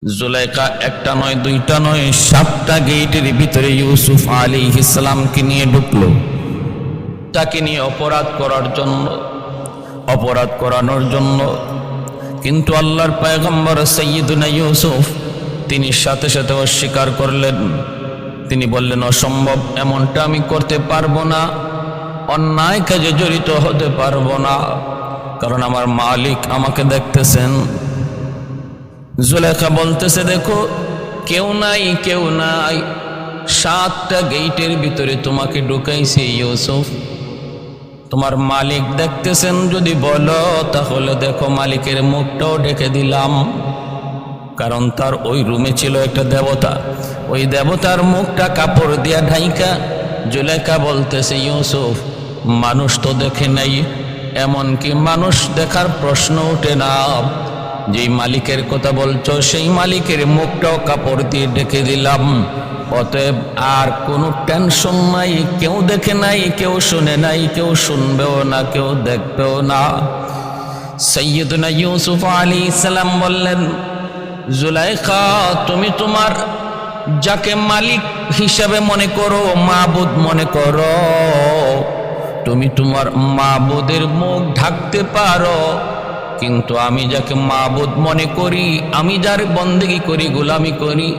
জুলাইখা একটা নয় দুইটা নয় 7টা গেটের ভিতরে ইউসুফ আলাইহিস সালামকে নিয়ে ঢুকলো, তাকে নিয়ে অপরাধ করানোর জন্য। কিন্তু আল্লাহর পয়গম্বর সাইয়্যিদুনা ইউসুফ তিনি সাথে সাথে অস্বীকার করলেন। তিনি বললেন, অসম্ভব, এমনটা আমি করতে পারবো না, অন্যায় কাজে জড়িত হতে পারবো না, কারণ আমার মালিক আমাকে দেখতেছেন। জুলেখা বলতেছে, দেখো কেউ নাই 7টা গেটের ভিতরে তোমাকে ঢুকাইছে ইউসুফ, তোমার মালিক দেখতেছেন, যদি বলো তাহলে দেখো মালিকের মুখটাও ঢেকে দিলাম। কারণ তার ওই রুমে ছিল একটা দেবতা, ওই দেবতার মুখটা কাপড় দিয়া ঢাইকা। জুলেখা বলতেছে, ইউসুফ মানুষ তো দেখে নাই, এমনকি মানুষ দেখার প্রশ্ন ওঠে না, যেই মালিকের কথা বলছো সেই মালিকের মুখটাও কাপড় দিয়ে ঢেকে দিলাম। অতএব আর কোনো টেনশন নাই, কেউ দেখে নাই, কেউ শুনে নাই, কেউ শুনবেও না, কেউ দেখবেও না। সাইয়্যিদুনা ইউসুফ আলাইহিস সালাম বললেন, জুলাইখা তুমি তোমার যাকে মালিক হিসাবে মনে করো, মাবুদ মনে করো, তুমি তোমার মাবুদের মুখ ঢাকতে পারো, কিন্তু আমি যাকে মাবুদ মনে করি, আমি যার বন্দেগী করি, গোলামি করি,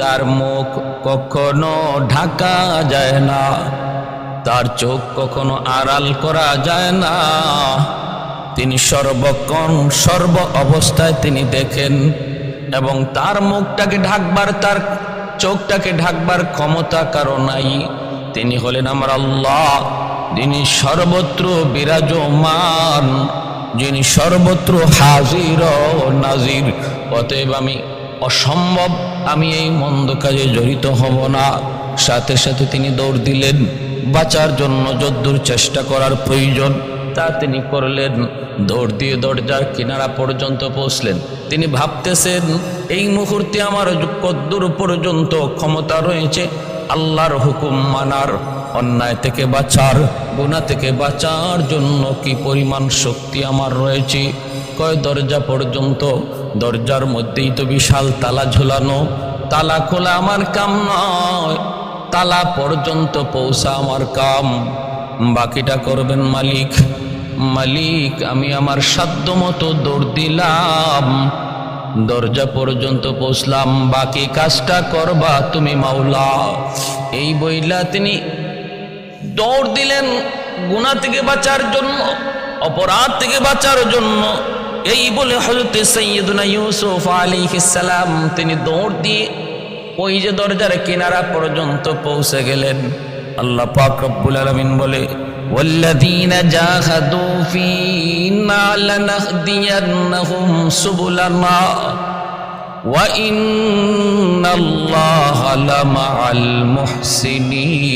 তার মুখ কখনো ঢাকা যায় না, তার চোখ কখনো আড়াল করা যায় না। তিনি সর্বক্ষণ সর্ব অবস্থায় তিনি দেখেন, এবং তার মুখটাকে ঢাকবার, তার চোখটাকে ঢাকবার ক্ষমতা কারো নাই। তিনি হলেন আমার আল্লাহ, যিনি সর্বত্র বিরাজমান, যিনি সর্বত্র হাজির ও নাজির। অতএব আমি অসম্ভব, আমি এই মন্দ কাজে জড়িত হব না। সাথে সাথে তিনি দৌড় দিলেন, বাঁচার জন্য যদ্দূর চেষ্টা করার প্রয়োজন তা তিনি করলেন। দৌড় দিয়ে দরজার কিনারা পর্যন্ত পৌঁছলেন। তিনি ভাবতেছেন, এই মুহূর্তে আমার কদ্দূর পর্যন্ত ক্ষমতা রয়েছে আল্লাহর হুকুম মানার, অন্যায় থেকে বাঁচার, গুনাহ থেকে বাঁচার জন্য কি পরিমাণ শক্তি আমার রয়েছে। কয় দরজা পর্যন্ত, দরজার মধ্যেই তো বিশাল তালা ঝুলানো, তালা খোলা আমার কাম নয়, তালা পর্যন্ত পৌঁছা আমার কাম, বাকিটা করবেন মালিক। মালিক আমি আমার সাধ্য মতো দৌড় দিলাম, দরজা পর্যন্ত পৌঁছলাম, বাকি কাজটা করবা তুমি মাওলা। এই বইলা তিনি দৌড় দিলেন গুনাহ থেকে বাঁচার জন্য, অপরাধ থেকে বাঁচার জন্য। এই বলে হযরত সাইয়্যিদুনা ইউসুফ আলাইহিস সালাম তিনি দৌড় দিয়ে ওই যে দরজার কিনারা পর্যন্ত পৌঁছে গেলেন। আল্লাহ পাক রব্বুল আলামিন বলে, ওয়াল্লাযীনা জাহাদু ফীনা লানাহদিয়ান্নাহুম সুবুলানা ওয়া ইন্নাল্লাহা লামাআল মুহসিনিন।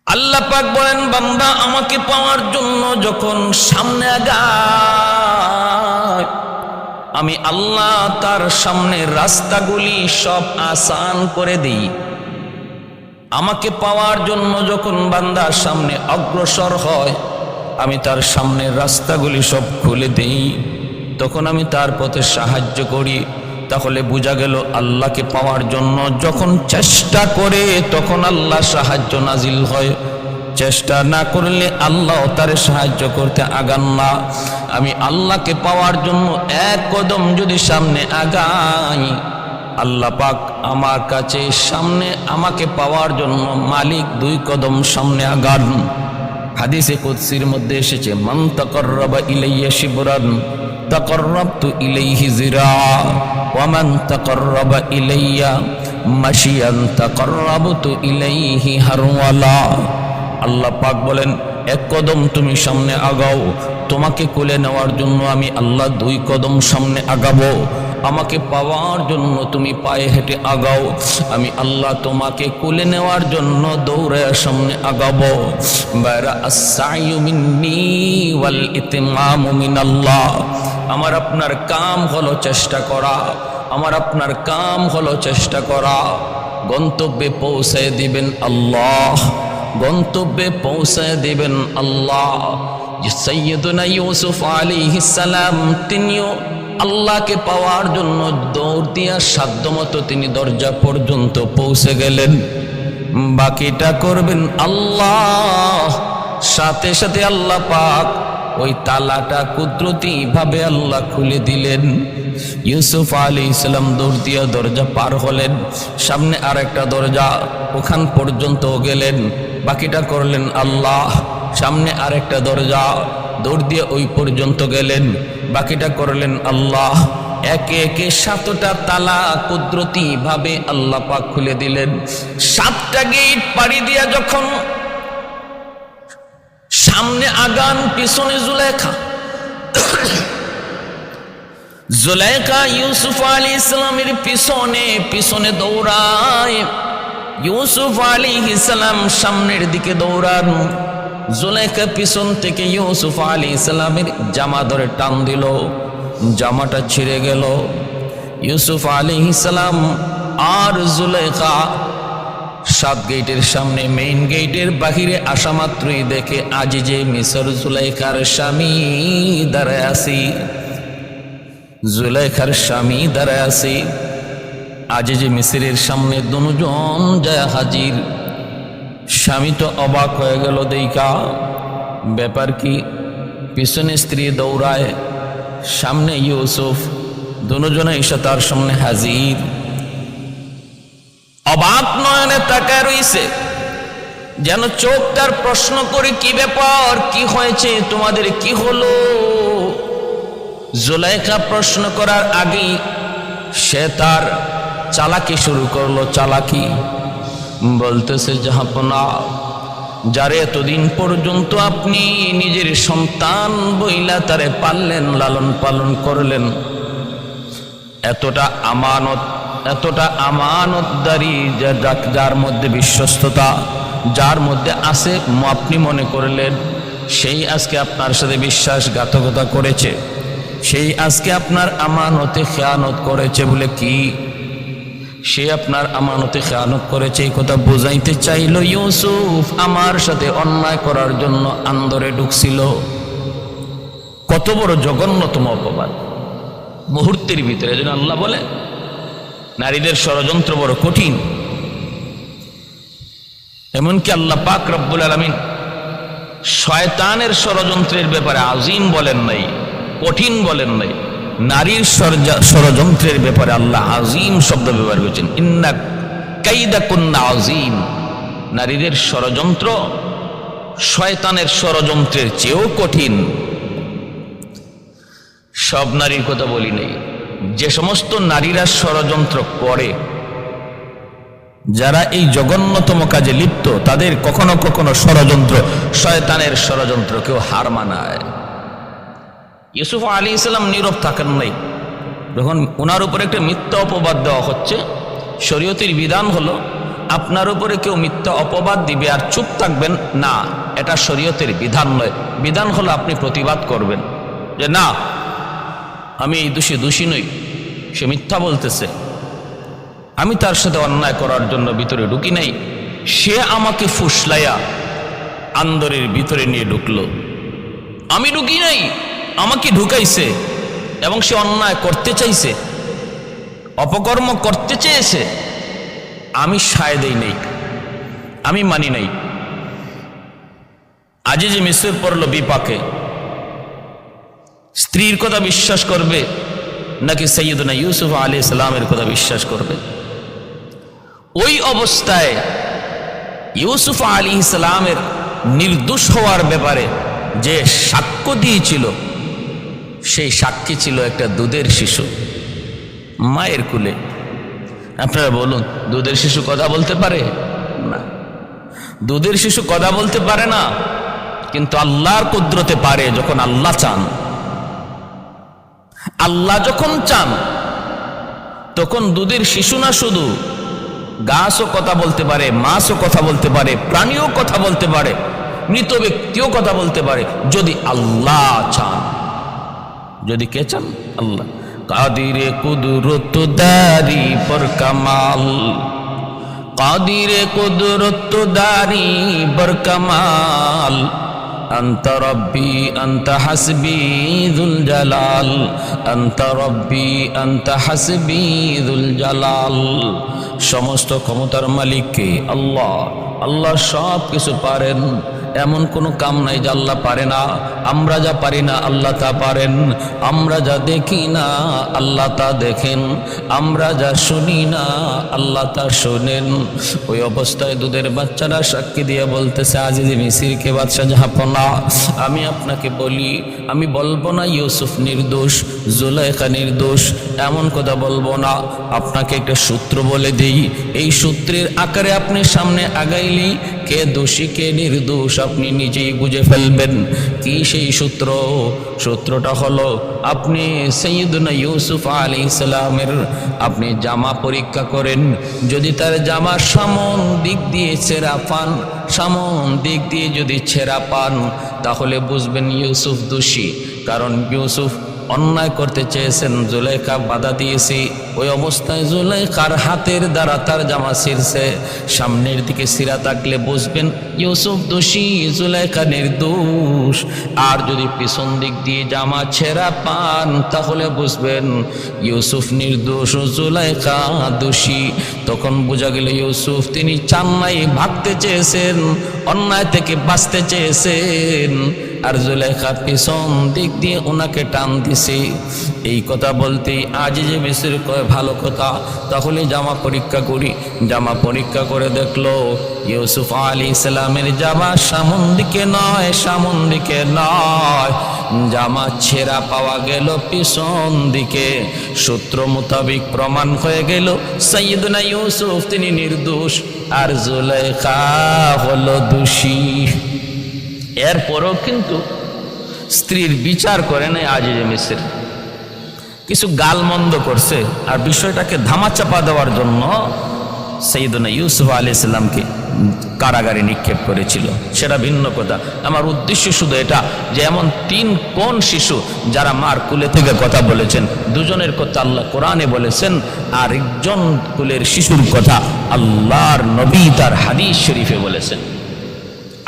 আল্লাহ পাক বলেন, বান্দা আমাকে পাওয়ার জন্য যখন সামনে আগায়, আমি আল্লাহ তার সামনে রাস্তাগুলি সব আসান করে দিই। আমাকে পাওয়ার জন্য যখন বান্দা সামনে অগ্রসর হয়, আমি তার সামনের রাস্তাগুলি সব খুলে দিই, তখন আমি তার পথে সাহায্য করি। তাহলে বোঝা গেল, আল্লাহকে পাওয়ার জন্য যখন চেষ্টা করে তখন আল্লাহ সাহায্য নাজিল হয়, চেষ্টা না করলে আল্লাহ তার সাহায্য করতে আগান না। আমি আল্লাহকে পাওয়ার জন্য এক কদম যদি সামনে আগাই, আল্লাহ পাক আমার কাছে সামনে আমাকে পাওয়ার জন্য মালিক 2 কদম সামনে আগান। হাদিসে কুদসির মধ্যে এসেছে, মান তাকাররাবা ইলাইয়া শিবরান তাকাররাবতু ইলাইহি জিরা ওয়া মান তাকাররাবা ইলাইয়া মাশিয়ান তাকাররাবতু ইলাইহি হারওয়ালা। আল্লাহ পাক বলেন, 1 কদম তুমি সামনে আগাও, তোমাকে কোলে নেওয়ার জন্য আমি আল্লাহ 2 কদম সামনে আগাবো। আমাকে পাওয়ার জন্য তুমি পায়ে হেঁটে আগাও, আমি আল্লাহ তোমাকে কোলে নেওয়ার জন্য দৌড়ে সামনে আগাবো। বাইরা আস-সাইয়ু মিন্নি ওয়াল ইতমামু মিনাল্লাহ। আমার আপনার কাম হলো চেষ্টা করা, আমার আপনার কাম হলো চেষ্টা করা। গন্তব্যে পৌঁছে দিবেন আল্লাহ, গন্তব্যে পৌঁছে দিবেন আল্লাহ। যে সাইয়্যিদুনা ইউসুফ আলাইহিস সালাম তিনিও আল্লাহকে পাওয়ার জন্য দৌড় দিয়া সাধ্যমতো তিনি দরজা পর্যন্ত পৌঁছে গেলেন। বাকিটা করবেন আল্লাহ। সাথে সাথে আল্লাহ পাক ওই তালাটা কুদরতি ভাবে আল্লাহ খুলে দিলেন। ইউসুফ আলাইহিস সালাম দৌড় দিয়া দরজা পার হলেন, সামনে আর একটা দরজা, ওখান পর্যন্ত গেলেন। বাকিটা করলেন আল্লাহ। সামনে আর একটা দরজা, দৌড় দিয়ে ওই পর্যন্ত গেলেন, বাকিটা করলেন আল্লাহ। একে একে 7টা তালা কুদরতি ভাবে আল্লাহ পাক খুলে দিলেন। 7টা গেট পাড়ি দিয়া যখন সামনে আগান, পিছনে জুলেখা। জুলেখা ইউসুফ আলাইহিস সালামের পিছনে পিছনে দৌড়ায়। ইউসুফ আলাইহিস সালাম সামনের দিকে দৌড়ান, জুলেখা পিছন থেকে ইউসুফ আলাইহিস সালামের জামা ধরে টান দিল, জামাটা ছিঁড়ে গেল। ইউসুফ আলাইহিস সালাম আর জুলেখা 7 গেটের সামনে, মেইন গেটের বাহিরে আসা মাত্রই দেখে আজিজে মিসর জুলেখার স্বামী দাঁড়ায় আছি। জুলেখার স্বামী দাঁড়ায় আছি। আজিজে মিসরের সামনে দুজন যায় হাজির। স্বামী তো অবাক হয়ে গেল, দেইকা ব্যাপার কি? পিছনে স্ত্রী দৌড়ায়, সামনে ইউসুফ, দুজনে এসে তার সামনে হাজির। অবাক নয়নে তাকায় রইছে, যেন চোখ তার প্রশ্ন করে, কি ব্যাপার, কি হয়েছে, তোমাদের কি হলো? জুলেখা প্রশ্ন করার আগেই সে তার চালাকি শুরু করলো। চালাকি বলতেছে, জাহাপনা, যারে এতদিন পর্যন্ত আপনি নিজের সন্তান বইলা তারে পাললেন, লালন পালন করলেন, এতটা আমানতদারি, যার মধ্যে বিশ্বস্ততা, যার মধ্যে আছে, আপনি মনে করলেন সেই আজকে আপনার সাথে বিশ্বাসঘাতকতা করেছে, সেই আজকে আপনার আমানতে খেয়ানত করেছে। বলে কি? সে আপনার আমানতে খেয়ানত করেছে, এই কথা বোঝাইতে চাইল ইউসুফ আমার সাথে অন্যায় করার জন্য আন্দরে ঢুকছিল। কত বড় জঘন্যতম অপবাদ মুহূর্তের ভিতরে। যেন আল্লাহ বলে নারীদের ষড়যন্ত্র বড় কঠিন। এমনকি আল্লাহ পাক রব্বুল আলামিন শয়তানের ষড়যন্ত্রের ব্যাপারে আজিম বলেন নাই, কঠিন বলেন নাই। নারীর ষড়যন্ত্রের ব্যাপারে আল্লাহ আজিম শব্দ ব্যবহার করেছেন, ইন্না কাইদাকুন্না আজিম। নারীদের ষড়যন্ত্র শয়তানের ষড়যন্ত্রের চেয়েও কঠিন। সব নারীর কথা বলি নাই, যে সমস্ত নারীরা ষড়যন্ত্র করে, যারা এই জঘন্যতম কাজে লিপ্ত, তাদের কখনো কখনো ষড়যন্ত্র, শয়তানের ষড়যন্ত্র কেউ হার মানায়। ইউসুফ আলাইহিস সালাম নীরব থাকেন নাই। যখন ওনার উপরে একটা মিথ্যা অপবাদ দেওয়া হচ্ছে, শরীয়তের বিধান হলো আপনার উপরে কেউ মিথ্যা অপবাদ দিবে আর চুপ থাকবেন না, এটা শরীয়তের বিধান নয়। বিধান হলো আপনি প্রতিবাদ করবেন, যে না, আমি এই দোষী নই, সে মিথ্যা বলতেছে, আমি তার সাথে অন্যায় করার জন্য ভিতরে ঢুকি নাই, সে আমাকে ফুসলাইয়া আন্দরের ভিতরে নিয়ে ঢুকলো, আমি ঢুকি নাই, আমাকে ঢুকাইছে, এবং সে অন্যায় করতে চাইছে, অপকর্ম করতে চেয়েছে, আমি সায় দেই নাই, আমি মানি নাই। আজিজে মিসর পড়ল বিপাকে। স্ত্রীর কথা বিশ্বাস করবে নাকি সাইয়্যিদুনা ইউসুফ আলাইহিস সালামের কথা বিশ্বাস করবে? ওই অবস্থায় ইউসুফ আলাইহিস সালামের নির্দোষ হওয়ার ব্যাপারে যে সাক্ষ্য দিয়েছিল, সেই সাক্ষী ছিল একটা দুধের শিশু, মায়ের কুলে। আপনারা বলুন, দুধের শিশু কথা বলতে পারে না? দুধের শিশু কথা বলতে পারে না, কিন্তু আল্লাহর কুদরতে পারে। যখন আল্লাহ চান, আল্লাহ যখন চান, তখন দুধের শিশু না, শুধু গাছও কথা বলতে পারে, মাছও কথা বলতে পারে, প্রাণীও কথা বলতে পারে, মৃত ব্যক্তিও কথা বলতে পারে, যদি আল্লাহ চান। যদি কে চান? আল্লাহ। কাদিরে কুদরত দারি পর কামাল, কাদিরে কুদরত দারি বর কামাল, আনতা রব্বি আনতা হাসবি যুল জালাল, আনতা রব্বি আনতা হাসবি যুল জালাল। সমস্ত ক্ষমতার মালিককে আল্লাহ। আল্লাহ সব কিছু পারেন, এমন কোনো কাম নাই যা আল্লাহ পারে না। আমরা যা পারি না আল্লাহ তা পারেন, আমরা যা দেখি না আল্লাহ তা দেখেন, আমরা যা শুনি না আল্লাহ তা শোনেন। ওই অবস্থায় দুধের বাচ্চারা সাক্ষী দিয়ে বলতেছে, আজিজ মিসিরকে বাদশা জাহাপনা, আমি আপনাকে বলি, আমি বলবো না ইউসুফ নির্দোষ, জুলাইখা নির্দোষ, এমন কথা বলবো না। আপনাকে একটা সূত্র বলে দিই, এই সূত্রের আকারে আপনি সামনে আগাইলি কে দোষী কে নির্দোষ আপনি নিজেই বুঝে ফেলবেন। কি সেই সূত্র? সূত্রটা হলো, আপনি সৈয়দনা ইউসুফ আলাইহিস সালামের আপনি জামা পরীক্ষা করেন, যদি তার জামা সামন দিক দিয়ে ছেঁড়া পান, সামন দিক দিয়ে যদি ছেঁড়া পান, তাহলে বুঝবেন ইউসুফ দোষী। কারণ ইউসুফ অন্যায় করতে চেয়েছেন, জুলাইখা বাধা দিয়েছে। ওই অবস্থায় জুলাইখার হাতের দ্বারা তার জামা ছিঁড়ছে। সামনের দিকে ছিঁড়া থাকলে বুঝবেন ইউসুফ দোষী, জুলাইখা নির্দোষ। আর যদি পিছন দিক দিয়ে জামা ছেঁড়া পান, তাহলে বুঝবেন ইউসুফ নির্দোষ ও জুলাইখা দোষী। তখন বোঝা গেল ইউসুফ তিনি চান নাই, ভাগতে চেয়েছেন, অন্যায় থেকে বাঁচতে চেয়েছেন, আর জুলাইখা পিছন দিক দিয়ে ওনাকে টান দিছে। এই কথা বলতেই আজিজে মিসর কয়, ভালো কথা, তাহলে জামা পরীক্ষা করি। জামা পরীক্ষা করে দেখলো ইউসুফ আলাইহিস সালামের জামা সামন দিকে নয়, সামন দিকে নয়, জামা ছেঁড়া পাওয়া গেল পিছন দিকে। সূত্র মোতাবিক প্রমাণ হয়ে গেল সাইয়্যিদুনা ইউসুফ তিনি নির্দোষ, আর জুলাইখা হলো দোষী। এরপরও কিন্তু স্ত্রীর বিচার করে নাই আজিজে মিসর, কিছু গালমন্দ করছে, আর বিষয়টাকে ধামাচাপা দেওয়ার জন্য সাইয়্যিদুনা ইউসুফ আলাইহিস সালামকে কারাগারে নিক্ষেপ করেছিল। সেটা ভিন্ন কথা। আমার উদ্দেশ্য শুধু এটা যে এমন তিন কোন শিশু যারা মার কুলে থেকে কথা বলেছেন, দুজনের কথা আল্লাহ কোরআনে বলেছেন, আর একজন কুলের শিশুর কথা আল্লাহর নবী তার হাদিস শরীফে বলেছেন।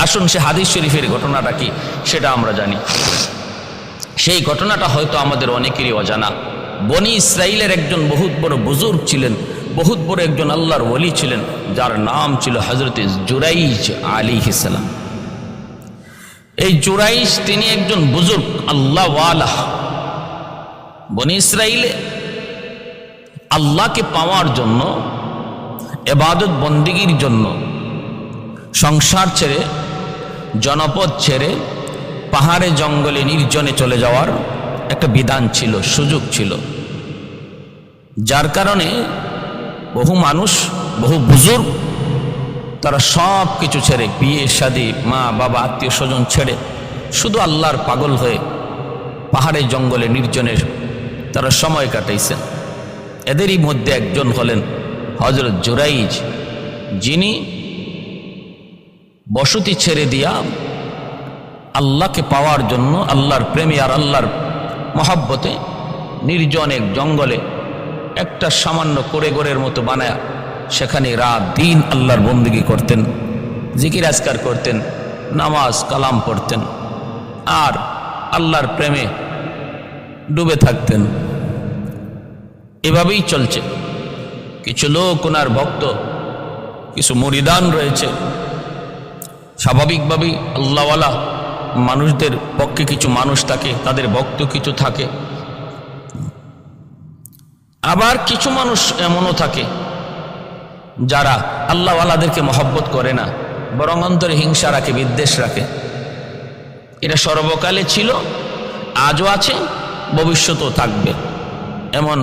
আসুন সে হাদিস শরীফের ঘটনাটা কি সেটা আমরা জানি। সেই ঘটনাটা হয়তো আমাদের অনেকেরই অজানা। বনি ইসরাইলের একজন বহুত বড় বুজুর্গ ছিলেন, বহুত বড় একজন আল্লাহর ওলি ছিলেন, যার নাম ছিল হযরত জুরাইজ আলাইহিস সালাম। এই জুরাইজ তিনি একজন বুজুর্গ আল্লাহ ওয়ালা। বনি ইসরাইলে আল্লাহকে পাওয়ার জন্য, ইবাদত বন্দেগীর জন্য সংসার ছেড়ে, জনপদ ছেড়ে পাহাড়ে জঙ্গলে নির্জনে চলে যাওয়ার একটা বিধান ছিল, সুযোগ ছিল। যার কারণে বহু মানুষ, বহু বুজুর্গ তারা সব কিছু ছেড়ে, বিয়ে শাদী, মা বাবা আত্মীয় স্বজন ছেড়ে শুধু আল্লাহর পাগল হয়ে পাহাড়ে জঙ্গলে নির্জনে তারা সময় কাটাইছেন। এদেরই মধ্যে একজন হলেন হযরত জুরাইজ, যিনি বসতি ছেড়ে দিয়া আল্লাহকে পাওয়ার জন্য, আল্লাহর প্রেমে আর আল্লাহর মহব্বতে নির্জন এক জঙ্গলে একটা সামান্য কোরেগোরের মতো বানায়া সেখানে রাত দিন আল্লাহর বন্দেগী করতেন, জিকির আজকার করতেন, নামাজ কালাম পড়তেন, আর আল্লাহর প্রেমে ডুবে থাকতেন। এভাবেই চলছে। কিছু লোক ওনার ভক্ত, কিছু মুরিদান রয়েছে। স্বাভাবিকভাবেই আল্লাহওয়ালা মানুষদের পক্ষে কিছু মানুষ থাকে, তাদের ভক্ত কিছু থাকে। আবার কিছু মানুষ এমনও থাকে যারা আল্লাহওয়ালাদেরকে মহব্বত করে না, বরং অন্তরে হিংসা রাখে, বিদ্বেষ রাখে। এটা সর্বকালে ছিল, আজও আছে, ভবিষ্যতেও থাকবে। এমন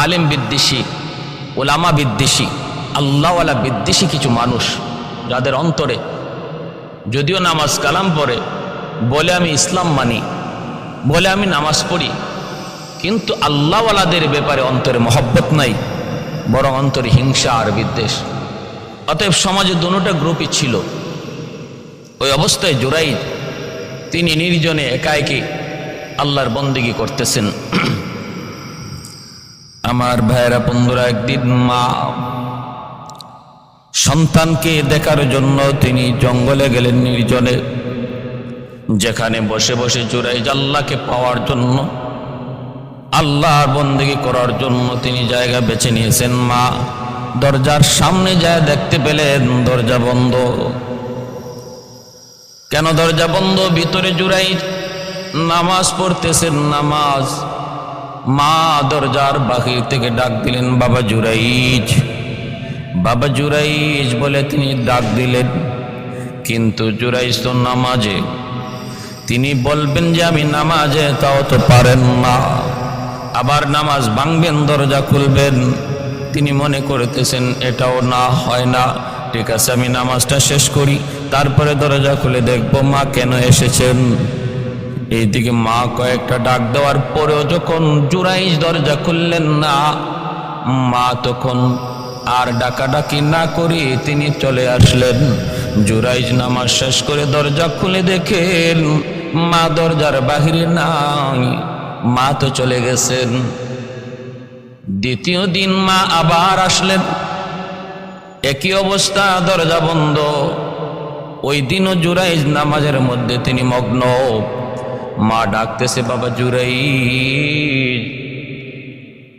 আলেম বিদ্বেষী, ওলামা বিদ্বেষী, আল্লাহওয়ালা বিদ্বেষী কিছু মানুষ, যাদের অন্তরে যদিও নামাজ কালাম পড়ে, বলে আমি ইসলাম মানি, বলে আমি নামাজ পড়ি, কিন্তু আল্লাহওয়ালাদের ব্যাপারে অন্তরে মহব্বত নাই, বরং অন্তরে হিংসা আর বিদ্বেষ। অতএব সমাজে দুটো গ্রুপই ছিল। ওই অবস্থায় জুরাইজ তিনি নির্জনে একা একই আল্লাহর বন্দেগী করতেছেন। আমার ভাইয়েরা, বন্ধুরা, একদিন মা সন্তানকে দেখার জন্য তিনি জঙ্গলে গেলেন নির্জনে। যেখানে বসে বসে জুরাইজ আল্লাহকে পাওয়ার জন্য, আল্লাহর বন্দেগী করার জন্য তিনি জায়গা বেছে নিয়েছেন। মা দরজার সামনে যায় দেখতে পেলেন দরজা বন্ধ। কেন দরজা বন্ধ? ভিতরে জুরাইজ নামাজ পড়তেছেন। নামাজ। মা দরজার বাহির থেকে ডাক দিলেন, বাবা জুরাইজ, বাবা জুরাইজ বলে তিনি ডাক দিলেন। কিন্তু জুরাইজ তো নামাজে। তিনি বলবেন যে আমি নামাজে, তাও তো পারেন না। আবার নামাজ ভাঙবেন, দরজা খুলবেন। তিনি মনে করতেছেন এটাও না, হয় না। ঠিক আছে, আমি নামাজটা শেষ করি, তারপরে দরজা খুলে দেখব মা কেন এসেছেন। এইদিকে মা কয়েকটা ডাক দেওয়ার পরেও যখন জুরাইজ দরজা খুললেন না, মা তখন আর ডাকাডাকি না করে তিনি চলে আসলেন। জুরাইজ নামাজ শেষ করে দরজা খুলে দেখেন মা দরজার বাহিরে নাই, মা তো চলে গেছেন। দ্বিতীয় দিন মা আবার আসলেন, একই অবস্থা, দরজা বন্ধ। ওই দিনও জুরাইজ নামাজের মধ্যে তিনি মগ্ন। মা ডাকতেছে, বাবা জুরাইজ,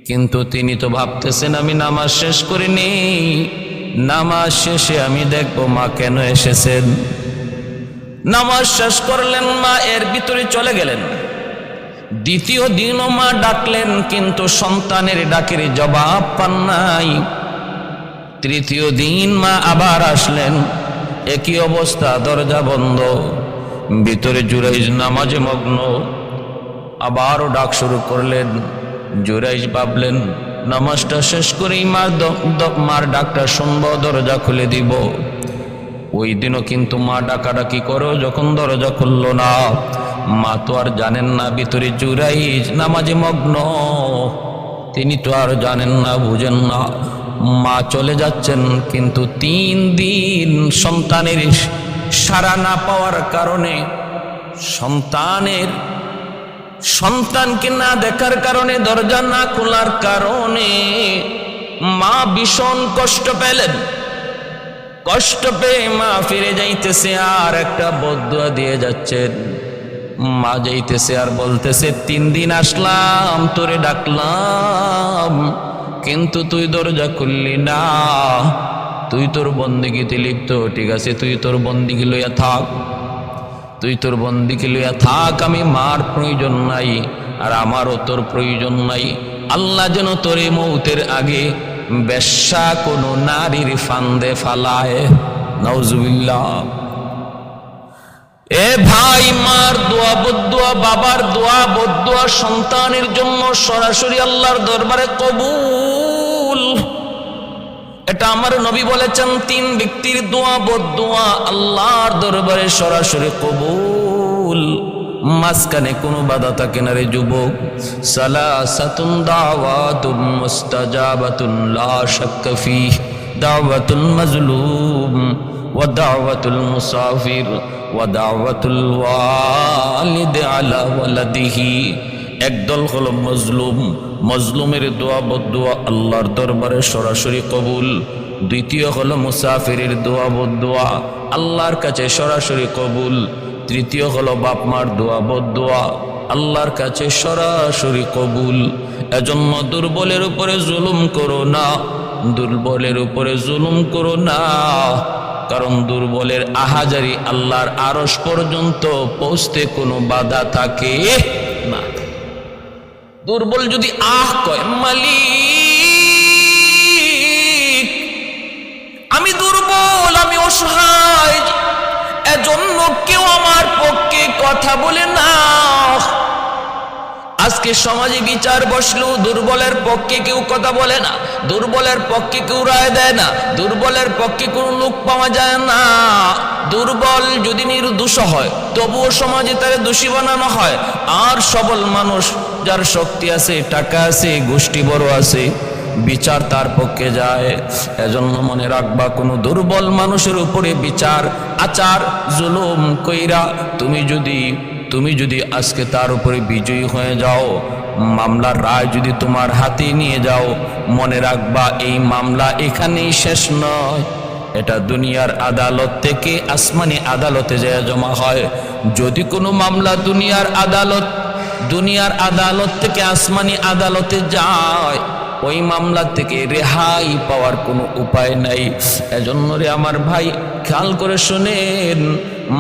কিন্তু তিনি তো ভাবতেছেন আমি নামাজ শেষ করিনি, নামাজ শেষে আমি দেখবো মা কেন এসেছেন। নামাজ শেষ করলেন, মা এর ভিতরে চলে গেলেন। দ্বিতীয় দিনও মা ডাকলেন, কিন্তু সন্তানের ডাকের জবাব পান নাই। তৃতীয় দিন মা আবার আসলেন, একই অবস্থা, দরজা বন্ধ, ভিতরে জুরাইজ নামাজে মগ্ন। আবারও ডাক শুরু করলেন। জুরাইজ ভাবলেন নামাজটা শেষ করেই মার ডাকটা শুনবো, দরজা খুলে দিব। ওই দিনও কিন্তু মা ডাকাডাকি করো, যখন দরজা খুলল না, মা তো আর জানেন না ভিতরে জুরাইজ নামাজে মগ্ন। তিনি তো আর জানেন না, বুঝেন না। মা চলে যাচ্ছেন, কিন্তু 3 দিন সন্তানের সাড়া না পাওয়ার কারণে, সন্তানকে না দেখার কারণে, দরজা না খোলার কারণে মা ভীষণ কষ্ট পেলেন। কষ্ট পেয়ে মা ফিরে যাইতেছে, আর একটা বদদুয়া দিয়ে যাচ্ছেন। মা যাইতেছে আর বলতেছে, 3 দিন আসলাম, তোরে ডাকলাম, কিন্তু তুই দরজা খুললি না। তুই তোর বন্দিগিতে লিপ্ত, ঠিক আছে, তুই তোর বন্দিগি লইয়া থাক, তুই তোর বন্দিকে লইয়া থাক। আমি মার প্রয়োজন নাই, আর আমারও তোর প্রয়োজন নাই। আল্লাহ যেন তোর মৌতের আগে বেশ্যা কোনো নারীর ফান্দে ফালায়। নাউজুবিল্লাহ। এ ভাই, মার দোয়া বদদুয়া, বাবার দোয়া বদদুয়া সন্তানের জন্য সরাসরি আল্লাহর দরবারে কবুল। এটা আমার নবী বলেছেন, 3 ব্যক্তির দোয়া বদদুয়া আল্লাহর দরবারে সরাসরি কবুল। মাঝখানে কোনো বাধা থাকে না রে যুবক। সালাসাতুন দাওয়াতুন মুস্তাজাবাতুন লা শাক্কা ফীহ, দাওয়াতুল মাজলুম ওয়া দাওয়াতুল মুসাফির ওয়া দাওয়াতুল ওয়ালিদ আলা ওয়ালাদিহি। একদল হলো মজলুম, মজলুমের দোয়া বদদুয়া আল্লাহর দরবারে সরাসরি কবুল। দ্বিতীয় হলো মুসাফিরের দোয়া বদদুয়া আল্লাহর কাছে সরাসরি কবুল। তৃতীয় হলো বাপ মার দোয়া বদদুয়া আল্লাহর কাছে সরাসরি কবুল। এজন্য দুর্বলের উপরে জুলুম করো না, দুর্বলের উপরে জুলুম করো না, কারণ দুর্বলের আহাজারি আল্লাহর আরশ পর্যন্ত পৌঁছতে কোনো বাধা থাকে না। দুর্বল যদি কয়, মালিক আমি দুর্বল, আমি অসহায়, এজন্য কেউ আমার পক্ষে কথা বলে না। আজকে সমাজে বিচার বসলো, দুর্বলের পক্ষে কেউ কথা বলে না, দুর্বলের পক্ষে কেউ রায় দেয় না, দুর্বলের পক্ষে কোনো লোক পাওয়া যায় না। দুর্বল যদি নির্দোষ হয় তবুও সমাজে তারে দোষী বানানো হয়। আর সবল মানুষ, যার শক্তি আছে, টাকা আছে, গোষ্ঠী বড় আছে, বিচার তার পক্ষে যায়। এজন্য মনে রাখবা, কোনো দুর্বল মানুষের উপরে বিচার আচার জুলুম কইরা তুমি যদি আজকে তার উপরে বিজয়ী হয়ে যাও, মামলার রায় যদি তোমার হাতে নিয়ে যাও, মনে রাখবা এই মামলা এখানেই শেষ নয়, এটা দুনিয়ার আদালত থেকে আসমানি আদালতে যায় জমা হয়। যদি কোনো মামলা দুনিয়ার আদালত থেকে আসমানি আদালতে যায়, ওই মামলা থেকে রেহাই পাওয়ার কোনো উপায় নাই। এজন্য রে আমার ভাই, খেয়াল করে শুনেন,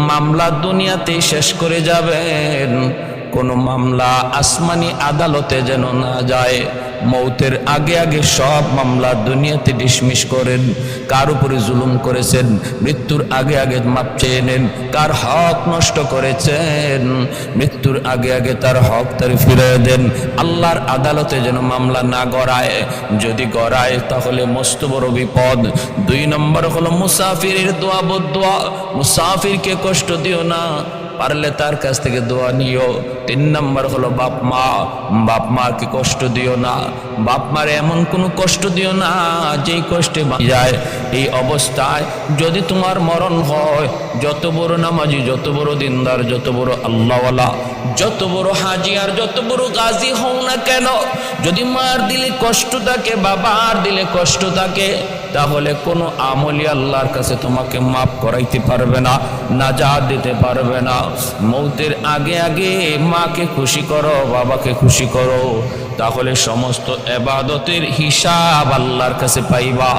মামলা দুনিয়াতে শেষ করে যাবেন, কোনো মামলা আসমানি আদালতে যেন না যায়। মৌতের আগে আগে সব মামলা দুনিয়াতে ডিসমিস করেন। কার উপরে জুলুম করেছেন, মৃত্যুর আগে আগে মাপ চেয়ে নেন। কার হক নষ্ট করেছেন, মৃত্যুর আগে আগে তার হক তার ফিরিয়ে দেন। আল্লাহর আদালতে যেন মামলা না গড়ায়। যদি গড়ায় তাহলে মস্ত বড় বিপদ। 2 নম্বর হলো মুসাফিরের দোয়া বদদোয়া। মুসাফিরকে কষ্ট দিও না, পারলে তার কাছ থেকে দোয়া নিও। 3 নম্বর হলো বাপ মাকে কষ্ট দিও না। বাপ মার এমন কোনো কষ্ট দিও না যেই কষ্টে যায়। এই অবস্থায় যদি তোমার মরণ হয়, যত বড় নামাজি, যত বড় দিনদার, যত বড় আল্লাহওয়ালা, যত বড় হাজি আর যত বড় গাজী হও না কেন, যদি মার দিলে কষ্ট থাকে, বাবার দিলে কষ্ট থাকে, তাহলে কোনো আমলি আল্লাহর কাছে তোমাকে মাফ করাইতে পারবে না, নাজাত দিতে পারবে না। মৌতের আগে আগে মাকে খুশি করো, বাবাকে খুশি করো, তাহলে সমস্ত ইবাদতের হিসাব আল্লাহর কাছে পাইবা,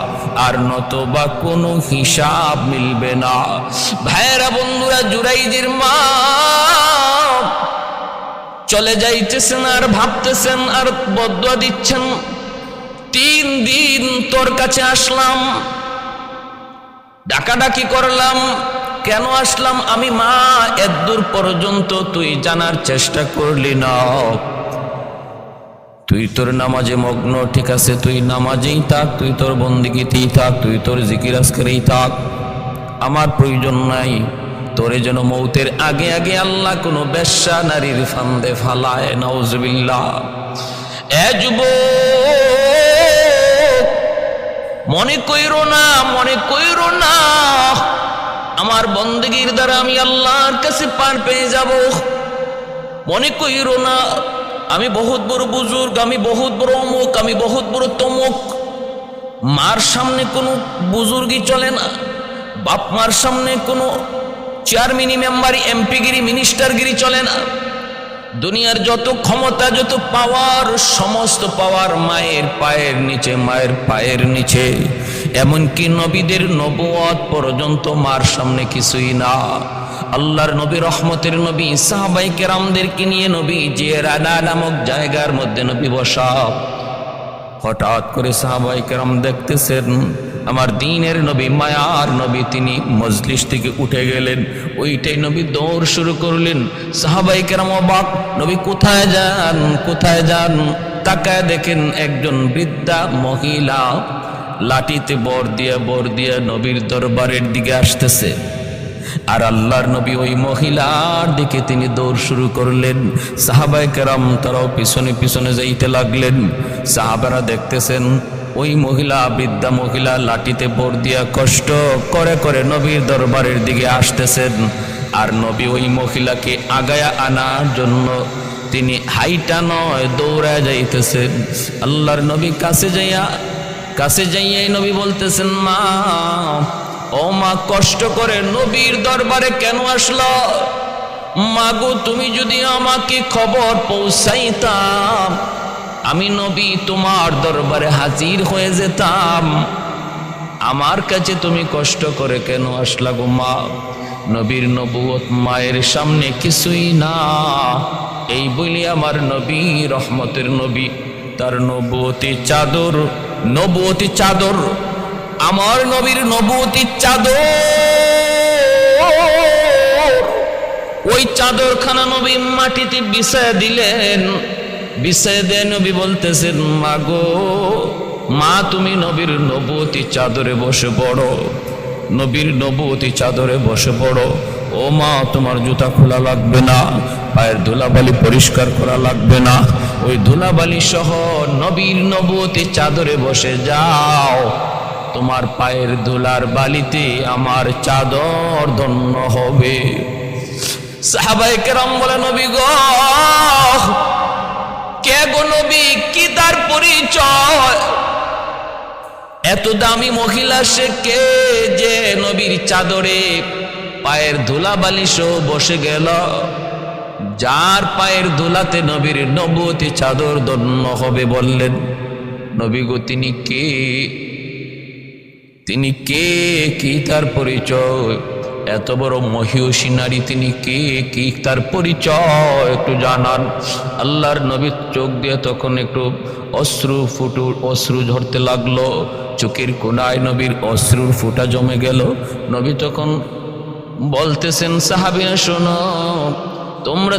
আর নতুবা কোনো হিসাব মিলবে না। ভাইয়েরা, বন্ধুরা, জুরাইজের মা চলে যাইতেছেন আর ভাবতেছেন আর বদদুয়া দিচ্ছেন, 3 দিন তোর কাছে আসলাম, ডাকাডাকি করলাম, কেন আসলাম আমি মা, এতদূর পর্যন্ত তুই জানার চেষ্টা করলি না। তুই তোর নামাজে মগ্ন, ঠিক আছে, তুই নামাজেই থাক, তুই তোর বন্দিগিতেই থাক, তুই তোর জিকির আজকারেই থাক, আমার প্রয়োজন নাই। তোরে যেন মৌতের আগে আগে আল্লাহ কোনো বেশ্যা নারীর ফান্দে ফালায়, নাউজুবিল্লাহ। এ যুবক, মনে কইরো না আমার বন্দেগীর দ্বারা আমি আল্লাহর কাছে পার পেয়ে যাব। মনে কইরো না আমি বহুত বড় বুজুর্গ, আমি বহুত বড় অমুক, আমি বহুত বড় তমুক। মার সামনে কোনো বুজুর্গই চলে না, বাপ মার সামনে কোনো চেয়ারম্যানি, মেম্বারি, এমপিগিরি, মিনিস্টারগিরি চলে না। দুনিয়ার যত ক্ষমতা, যত পাওয়ার, সমস্ত পাওয়ার মায়ের পায়ের নিচে। এমনকি নবীদের নবুয়ত পর্যন্ত মার সামনে কিছুই না। আল্লাহর নবী, রহমতের নবী, সাহাবায়ে কেরামদেরকে নিয়ে নবী যে রানা নামক জায়গার মধ্যে নবী বসা, হঠাৎ করে সাহাবায়ে কেরাম দেখতেছেন আমার দ্বীনের নবী, মায়ার নবী, তিনি মজলিস থেকে উঠে গেলেন। ওইটাই নবী দৌড় শুরু করলেন। সাহাবায়ে কেরাম অবাক, নবী কোথায় যান? তাকায় দেখেন একজন বৃদ্ধা মহিলা লাঠিতে বর দিয়া নবীর দরবারের দিকে আসতেছে। আর আল্লাহর নবী ওই মহিলার দিকে তিনি দৌড় শুরু করলেন। সাহাবায়ে কেরাম তারাও পিছনে পিছনে যাইতে লাগলেন। সাহাবারা দেখতেছেন ওই মহিলা, বৃদ্ধা মহিলা লাঠিতে বর দিয়া কষ্ট করে করে নবীর দরবারের দিকে আসতেছেন। আর নবী ওই মহিলাকে আগায়া আনার জন্য তিনি হাইটা নয় দৌড়ায় যাইতেছেন। আল্লাহর নবী কাছে যাইয়া নবী বলতেছেন, মা, ও মা, কষ্ট করে নবীর দরবারে কেন আসলো? মাগো, তুমি যদি আমাকে খবর পৌঁছাইতাম, আমি নবী তোমার দরবারে হাজির হয়ে যেতাম। আমার কাছে তুমি কষ্ট করে কেন আসলা গো মা? নবীর নবুয়ত মায়ের সামনে কিছুই না। এই বলি আমার নবী, রহমতের নবী, তার নবুয়তি চাদর, আমার নবীর নবুয়তি চাদর, ওই চাদরখানা নবী মাটিতে বিছায়া দিলেন। বিছায়া দিয়ে নবী বলতেছেন, মা গো, মা, তুমি নবীর নবুয়তি চাদরে বসে পড়ো, নবীর নবুয়তি চাদরে বসে পড়ো। ও মা, তোমার জুতা খোলা লাগবে না, পায়ের ধুলাবালি পরিষ্কার করা লাগবে না, ওই ধুলাবালি সহ নবীর নবুয়তি চাদরে বসে যাও। তোমার পায়ের ধুলার বালিতে আমার চাদর ধন্য হবে। সাহাবায়ে কেরাম বলে, নবী গো, কে গো নবী, কি তার পরিচয়? এত দামি মহিলা সে কে যে নবীর চাদরে পায়ের ধুলা বালিশও বসে গেল, যার পায়ের ধুলাতে নবীর নবুয়তি চাদর ধন্য হবে। বললেন, নবী গো তিনি কে? তিনি কে? কি তার পরিচয়? এত বড় মহিয়সী নারী তিনি কে? কি তার পরিচয় একটু জানান। আল্লাহর নবীর চোখ দিয়ে তখন একটু অশ্রু ঝরতে লাগলো, চোখের কোণায় নবীর অশ্রুর ফোঁটা জমে গেল। নবী তখন বলতেছেন, সাহাবীরা শোনো, তোমরা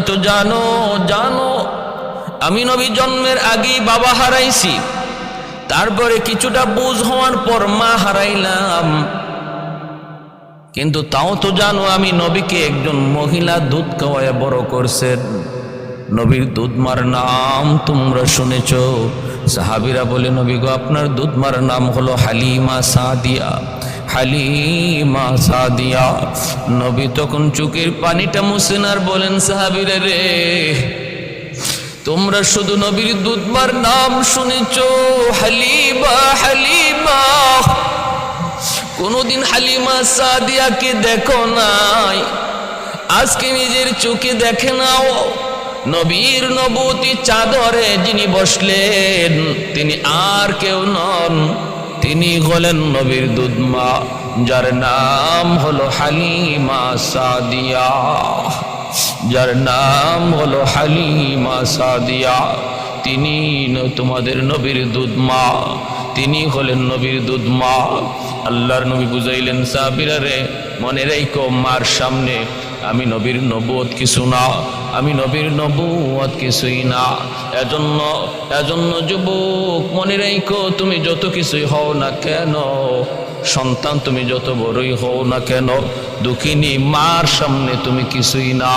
তো জানো আমি নবী জন্মের আগেই বাবা হারাইছি, তারপরে কিছুটা বুঝ হওয়ার পর মা হারাইলাম, কিন্তু তাও তো জানো আমি নবীকে একজন মহিলা দুধ খাওয়ায় বড় করছেন। নবীর দুধমার নাম তোমরা শুনেছ? সাহাবীরা বলে, নবী গো আপনার দুধমার নাম হলো হালিমা সাদিয়া। হালিমা সাদিয়া। নবী তখন চোখের পানিটা মুছেন আর বলেন, সাহাবীরা রে, তোমরা শুধু নবীর দুধমার নাম শুনেছ, হালিমা হালিমা, কোনদিন হালিমা সাদিয়াকে দেখো নাই। আজকে নিজের চোখে দেখে নাও, নবীর নবুয়তি চাদরে যিনি বসলেন তিনি আর কেউ নন, তিনি হলেন নবীর দুধমা, যার নাম হলো হালিমা সাদিয়া, যার নাম হলো হালিমা সাদিয়া। তিনি তোমাদের নবীর দুধমা, তিনি হলেন নবীর দুধমা। আল্লাহর নবী বুঝাইলেন, সাহাবীরা রে, মনে রেখো মার সামনে আমি নবীর নবুয়ত কিছু না, আমি নবীর নবুয়ত কিছুই না। এজন্য যুবক মনে রেখো, তুমি যত কিছুই হও না কেন, সন্তান তুমি যত বড়ই হও না কেন, দুঃখিনী মার সামনে তুমি কিছুই না।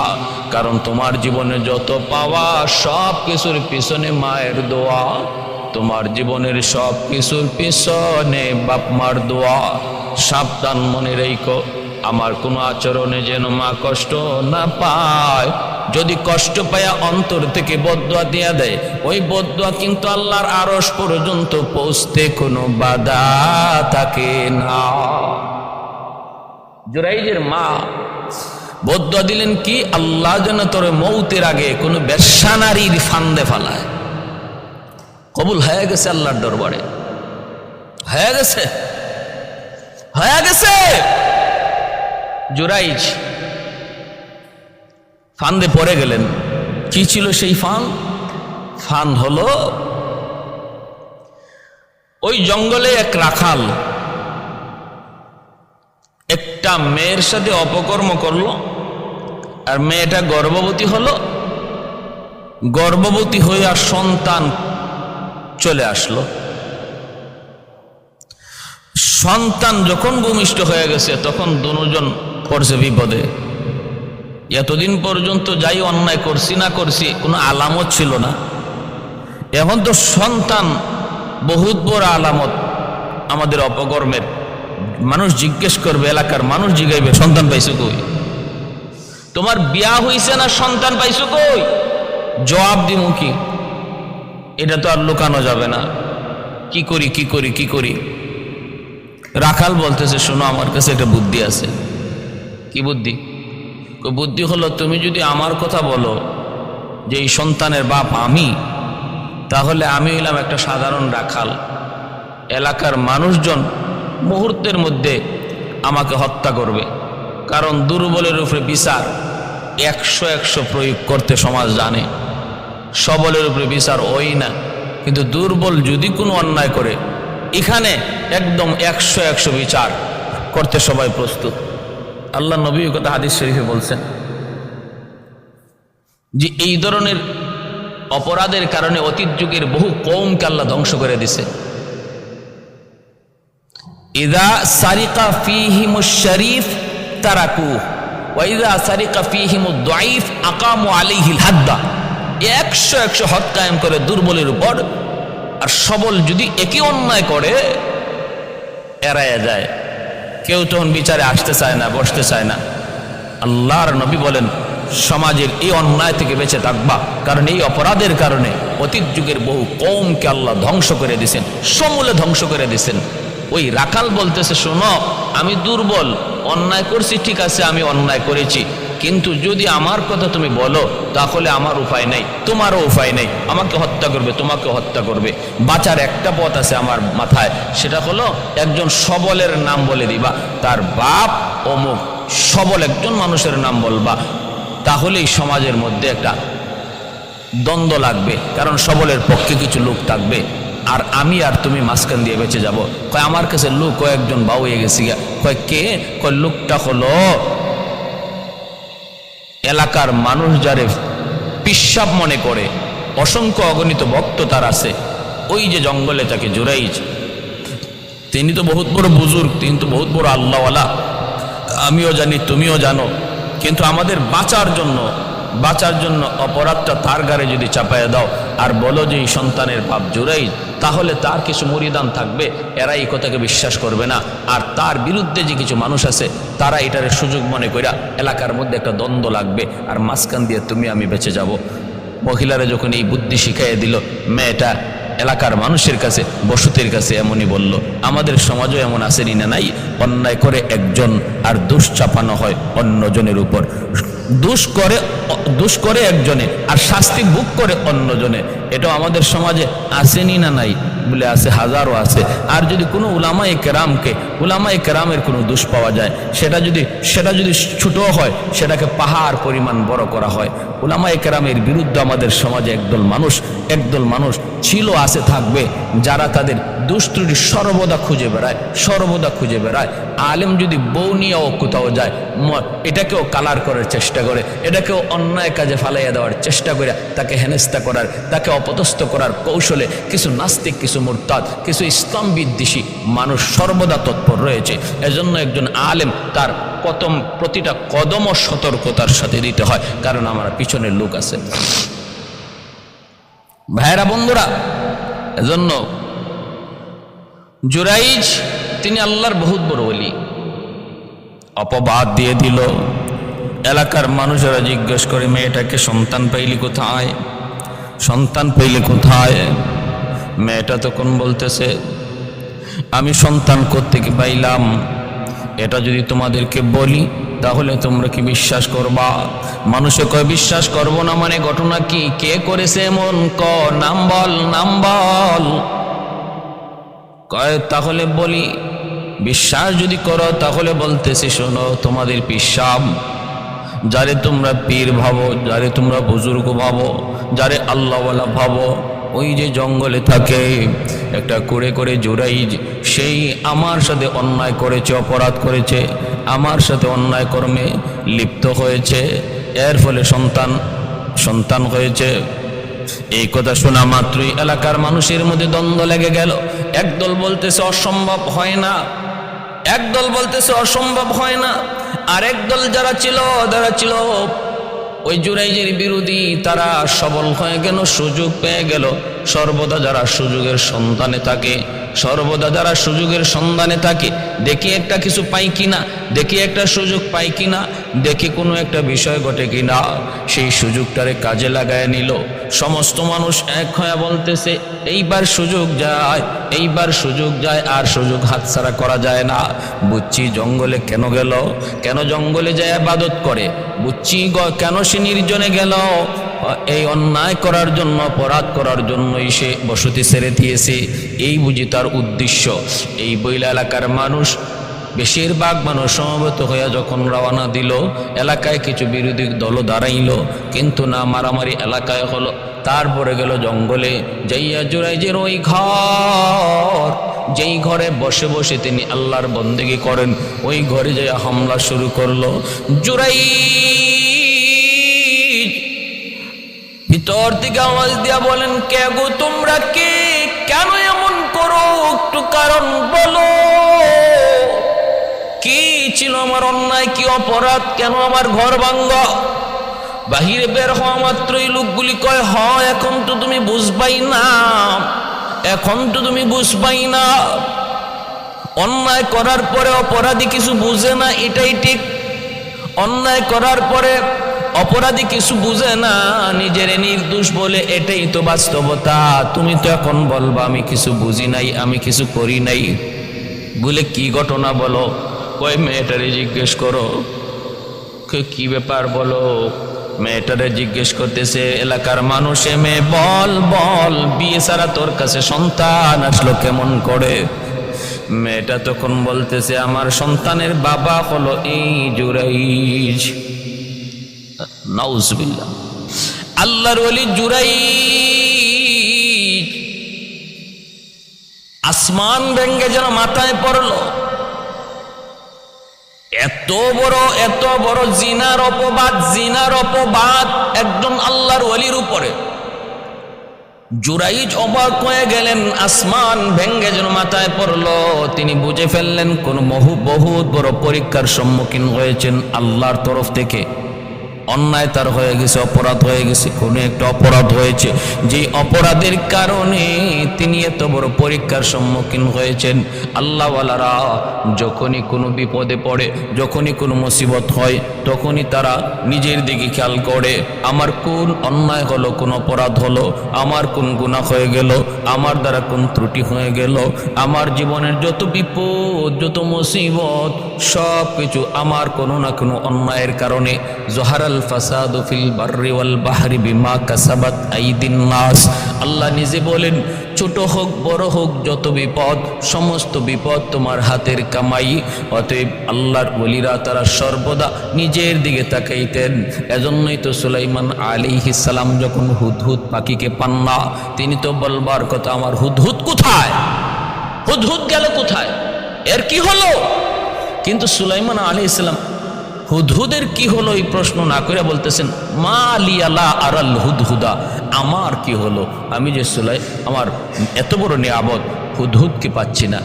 কারণ তোমার জীবনে যত পাওয়া সব কিছুর পিছনে মায়ের দোয়া, তোমার জীবনের সব কিছুর পিছনে বাপ মার দোয়া। সাবধান, মনে রেখো, আমার কোনো আচরণে যেন মা কষ্ট না পায়। যদি কষ্ট পায়া অন্তর থেকে বদদুয়া দিয়া দেয়, ওই বদদুয়া কিন্তু আল্লাহর আরশ পর্যন্ত পৌঁছতে কোনো বাধা থাকে না। জুরাইজের মা বদদুয়া দিলেন কি, আল্লাহ যেন তোর মৌতের আগে কোনো বেশ্যা নারীর ফান্দে ফালায়। কবুল হয়ে গেছে আল্লাহর দরবারে, হয়ে গেছে। জুরাইজ ফান্দে পড়ে গেলেন। কি ছিল সেই ফান্দ? হলো ওই জঙ্গলে এক রাখাল একটা মেয়ের সাথে অপকর্ম করলো, আর মেয়েটা গর্ভবতী হলো। গর্ভবতী হয়ে আর সন্তান চলে আসলো। সন্তান যখন ভূমিষ্ঠ হয়ে গেছে তখন দুজন পড়ছে বিপদে। এতদিন পর্যন্ত যাই অন্যায় করছি না করছি কোনো আলামত ছিল না, এখন তো সন্তান বহুত বড় আলামত আমাদের অপকর্মের। মানুষ জিজ্ঞেস করবে, এলাকার মানুষ জিজ্ঞাইবে, সন্তান পাইছো কই? তোমার বিয়া হইছে না সন্তান পাইছো কই? জবাব দিমু কি? এটা তো আর লুকানো যাবে না। কি করি? রাখাল বলতেছে, শোনো, আমার কাছে একটা বুদ্ধি আছে। কি বুদ্ধি? বুদ্ধি হলো, তুমি যদি আমার কথা বলো যে এই সন্তানের বাপ আমি, তাহলে আমি হইলাম একটা সাধারণ রাখাল, এলাকার মানুষজন মুহূর্তের মধ্যে আমাকে হত্যা করবে। কারণ দুর্বলের উপরে বিচার 100 প্রয়োগ করতে সমাজ জানে, সবলের উপরে বিচার ওই না। কিন্তু দুর্বল যদি কোনো অন্যায় করে, এখানে একদম 100 বিচার করতে সবাই প্রস্তুত। আল্লাহ নবী কথা হাদিস শরীফে বলছেন যে এই ধরনের অপরাধের কারণে অতীত যুগের বহু কওমকে আল্লাহ ধ্বংস করে দিছে। ইযা সারিকা ফীহিমুশ শরীফ তারাকু ওয়া ইযা সারিকা ফীহিমুদ দাঈফ আকামু আলাইহিল হাদ্দা। 100 হদ কায়েম করে দুর্বলের উপর, আর সবল যদি একই অন্যায় করে এড়ায়া যায়, কেউ তখন বিচারে আসতে চায় না, বসতে চায় না। আল্লাহর নবী বলেন, সমাজের এই অন্যায় থেকে বেঁচে থাকবা। কারণ এই অপরাধের কারণে অতীত যুগের বহু কওমকে আল্লাহ ধ্বংস করে দিয়েছেন, সমূলে ধ্বংস করে দিয়েছেন। ওই রাখাল বলতেছে, শোনো, আমি দুর্বল, অন্যায় করছি, ঠিক আছে, আমি অন্যায় করেছি, কিন্তু যদি আমার কথা তুমি বলো তাহলে আমার উপায় নেই, তোমারও উপায় নেই, আমাকে হত্যা করবে, তোমাকে হত্যা করবে। বাঁচার একটা পথ আছে আমার মাথায়, সেটা হলো একজন সবলের নাম বলে দিবা, তার বাপ অমুক, সবল একজন মানুষের নাম বলবা, তাহলেই সমাজের মধ্যে একটা দ্বন্দ্ব লাগবে, কারণ সবলের পক্ষে কিছু লোক থাকবে, আর আমি আর তুমি মাঝখান দিয়ে বেঁচে যাব। কয় আমার কাছে লোক কয়েকজন বাউ হয়ে গেছি। কয় কে? কয় লোকটা হলো এলাকার মানুষ যারে পিশাব মনে করে, অসংখ্য অগণিত ভক্ত তার আছে, ওই যে জঙ্গলে তাকে জুরাইজ, তিনি তো বহুত বড় বুজুর্গ, তিনি তো বহুত বড় আল্লাহওয়ালা, আমিও জানি, তুমিও জানো, কিন্তু আমাদের বাঁচার জন্য অপরাধটা তার গাড়ে যদি চাপাইয়া দাও আর বলো যে এই সন্তানের বাপ জুরাইজ, তাহলে তার কিছু মুরিদান থাকবে, এরা এই কথাকে বিশ্বাস করবে না, আর তার বিরুদ্ধে যে কিছু মানুষ আছে তারা এটার সুযোগ মনে কইরা এলাকার মধ্যে একটা দ্বন্দ্ব লাগবে, আর মাঝখান দিয়ে তুমি আমি বেঁচে যাব। মহিলারা যখন এই বুদ্ধি শিখাইয়া দিল, মেয়েটা এলাকার মানুষের কাছে, বসতির কাছে এমনই বলল। আমাদের সমাজও এমন আসেনি না নাই, অন্যায় করে একজন আর দোষ চাপানো হয় অন্যজনের উপর, দোষ করে একজনে আর শাস্তি ভোগ করে অন্যজনে। এটাও আমাদের সমাজে আসেনি না নাই, বলে আছে, হাজারও আছে। আর যদি কোনো উলামায়ে কেরামের কোনো দোষ পাওয়া যায়, সেটা যদি ছোট হয়, সেটাকে পাহাড় পরিমাণ বড় করা হয়। উলামায়ে কেরামের বিরুদ্ধে আমাদের সমাজে একদল মানুষ ছিল, আছে, থাকবে, যারা তাদের দোষ ত্রুটি সর্বদা খুঁজে বেড়ায়। আলেম যদি বউ নিয়েও কোথাও যায়, এটাকেও কালার করার চেষ্টা করে, এটাকেও অন্যায় কাজে ফালাইয়া দেওয়ার চেষ্টা করে, তাকে হেনস্থা করার, তাকে অপদস্থ করার কৌশলে কিছু নাস্তিক, কিছু মুরতাদ, কিছু ইসলাম বিদ্বেষী মানুষ সর্বদা তৎপর রয়েছে। এজন্য একজন আলেম তার প্রতিটা কদমও সতর্কতার সাথে দিতে হয়, কারণ আমার পিছনের লোক আছে। ভাইরা, বন্ধুরা, এজন্য জুরাইজ তিনি আল্লাহর বহুত বড় ওলি। অপবাদ দিয়ে দিল। এলাকার মানুষেরা জিজ্ঞেস করে, মেয়েটাকে সন্তান পাইলে কোথায়? মেয়েটা তখন বলতেছে, আমি সন্তান কোত্থেকে পাইলাম, এটা যদি তোমাদেরকে বলি তাহলে তোমরা কি বিশ্বাস করবা? মানুষে কয় বিশ্বাস করবো না, মানে ঘটনা কি, কে করেছে এমন, নাম বল। কয় তাহলে বলি, বিশ্বাস যদি করো তাহলে বলতেছি, শোনো, তোমাদের পিশাব, যারে তোমরা পীর ভাবো, যারে তোমরা বুজুর্গ ভাবো, যারে আল্লাহওয়ালা ভাবো, ওই যে জঙ্গলে থাকে একটা করে জুরাইজ, সেই আমার সাথে অন্যায় করেছে, অপরাধ করেছে, আমার সাথে অন্যায় কর্মে লিপ্ত হয়েছে, এর ফলে সন্তান হয়েছে। এই কথা শোনা মাত্রই এলাকার মানুষের মধ্যে দ্বন্দ্ব লেগে গেল। একদল বলতেছে অসম্ভব হয় না, আর একদল যারা ছিল ওই জুরাইজের বিরোধী, তারা সবল হয়ে গেল, সুযোগ পেয়ে গেল। সর্বদা যারা সুযোগের সন্ধানে থাকে, দেখি একটা কিছু পাই কিনা, দেখি একটা সুযোগ পাই কিনা, দেখি কোনো একটা বিষয় ঘটে কিনা, সেই সুযোগটারে কাজে লাগায় নিল। সমস্ত মানুষ এক হয়ে বলতেছে, এইবার সুযোগ যায়, আর সুযোগ হাতছাড়া করা যায় না। বুঝছি জঙ্গলে কেন গেল, কেন জঙ্গলে যায় ইবাদত করে, বুঝছি কেন সে নির্জনে গেল, এই অন্যায় করার জন্য, অপরাধ করার জন্যই সে বসতি ছেড়ে দিয়েছে, এই বুঝি তার উদ্দেশ্য। এই বইলা এলাকার মানুষ, বেশিরভাগ মানুষ সমবেত হইয়া যখন রওনা দিল, এলাকায় কিছু বিরোধী দলও দাঁড়াইল, কিন্তু না, মারামারি এলাকায় হলো। তারপরে গেল জঙ্গলে, যাইয়া জুরাইজের ওই ঘর, যেই ঘরে বসে বসে তিনি আল্লাহর বন্দেগী করেন, ওই ঘরে যাইয়া হামলা শুরু করলো। জুরাইজ ভিতর থেকে আওয়াজ দিয়া বলেন, কে গো তোমরা, কে, কেন এমন করো, একটু কারণ বলো, কি ছিল আমার অন্যায়, কি অপরাধ, কেন আমার ঘর ভাঙ্গা? বাহিরে বের হওয়া মাত্রই লোকগুলি কয়, এখন তো তুমি বুঝবাই না, অন্যায় করার পরে অপরাধী কিছু বুঝে না, এটাই ঠিক। অন্যায় করার পরে অপরাধী কিছু বুঝে না, নিজের নির্দোষ বলে, এটাই তো বাস্তবতা। তুমি তো এখন বলবা আমি কিছু বুঝি নাই, আমি কিছু করি নাই। বলে কি ঘটনা বলো? কই মেয়েটারে জিজ্ঞেস করো। কি ব্যাপার বলো? মেয়েটারে জিজ্ঞেস করতেছে এলাকার মানুষে, মেয়ে বল বল, বিয়ে ছাড়া তোর কাছে সন্তান আসলো কেমন করে? মেয়েটা তখন বলতেছে আমার সন্তানের বাবা হলো এই জুরাইজ। নাউজুবিল্লাহ। আল্লাহর ওলি জুরাইজ আসমান ভেঙ্গে যেন মাথায় পড়লো। এত বড় জিনার অপবাদ একজন আল্লাহর ওলির উপরে। জুরাইজ অবাক হয়ে গেলেন, আসমান ভেঙ্গে যেন মাথায় পড়লো। তিনি বুঝে ফেললেন কোন বহুত বড় পরীক্ষার সম্মুখীন হয়েছেন আল্লাহর তরফ থেকে। অন্যায় তার হয়ে গেছে, অপরাধ হয়ে গেছে, কোনো একটা অপরাধ হয়েছে, যে অপরাধের কারণে তিনি এত বড় পরীক্ষার সম্মুখীন হয়েছেন। আল্লাহওয়ালারা যখনই কোনো বিপদে পড়ে, যখনই কোনো মুসিবত হয়, তখনই তারা নিজের দিকে খেয়াল করে, আমার কোন অন্যায় হলো, কোন অপরাধ হলো, আমার কোন গুনাহ হয়ে গেল, আমার দ্বারা কোন ত্রুটি হয়ে গেল, আমার জীবনের যত বিপদ, যত মুসিবত, সব কিছু আমার কোনো না কোনো অন্যায়ের কারণে। জহারাল ফাসাদু ফিল বাররি ওয়াল বাহরি বিমা কাসাবাত আইদিন নাস। আল্লাহ নিজে বলেন, ছোট হোক বড় হোক যত বিপদ, সমস্ত বিপদ তোমার হাতের কামাই। অতএব আল্লাহর ওলিরা তারা সর্বদা নিজের দিকে তাকাইতেন। এজন্যই তো সুলাইমান আলাইহিস সালাম যখন হুদহুদ পাখিকে পান না, তিনি তো বলবার কথা আমার হুদহুদ কোথায়, হুদহুদ গেল কোথায়, এর কি হলো? কিন্তু সুলাইমান আলাইহিস সালাম হুদহুদের কি হলো এই প্রশ্ন না করে বলতেছেন, মা লিয়া লা আরাল হুদহুদা, আমার কি হলো, আমি যে আমার এত বড় নিয়ামত হুদহুদকে পাচ্ছি না,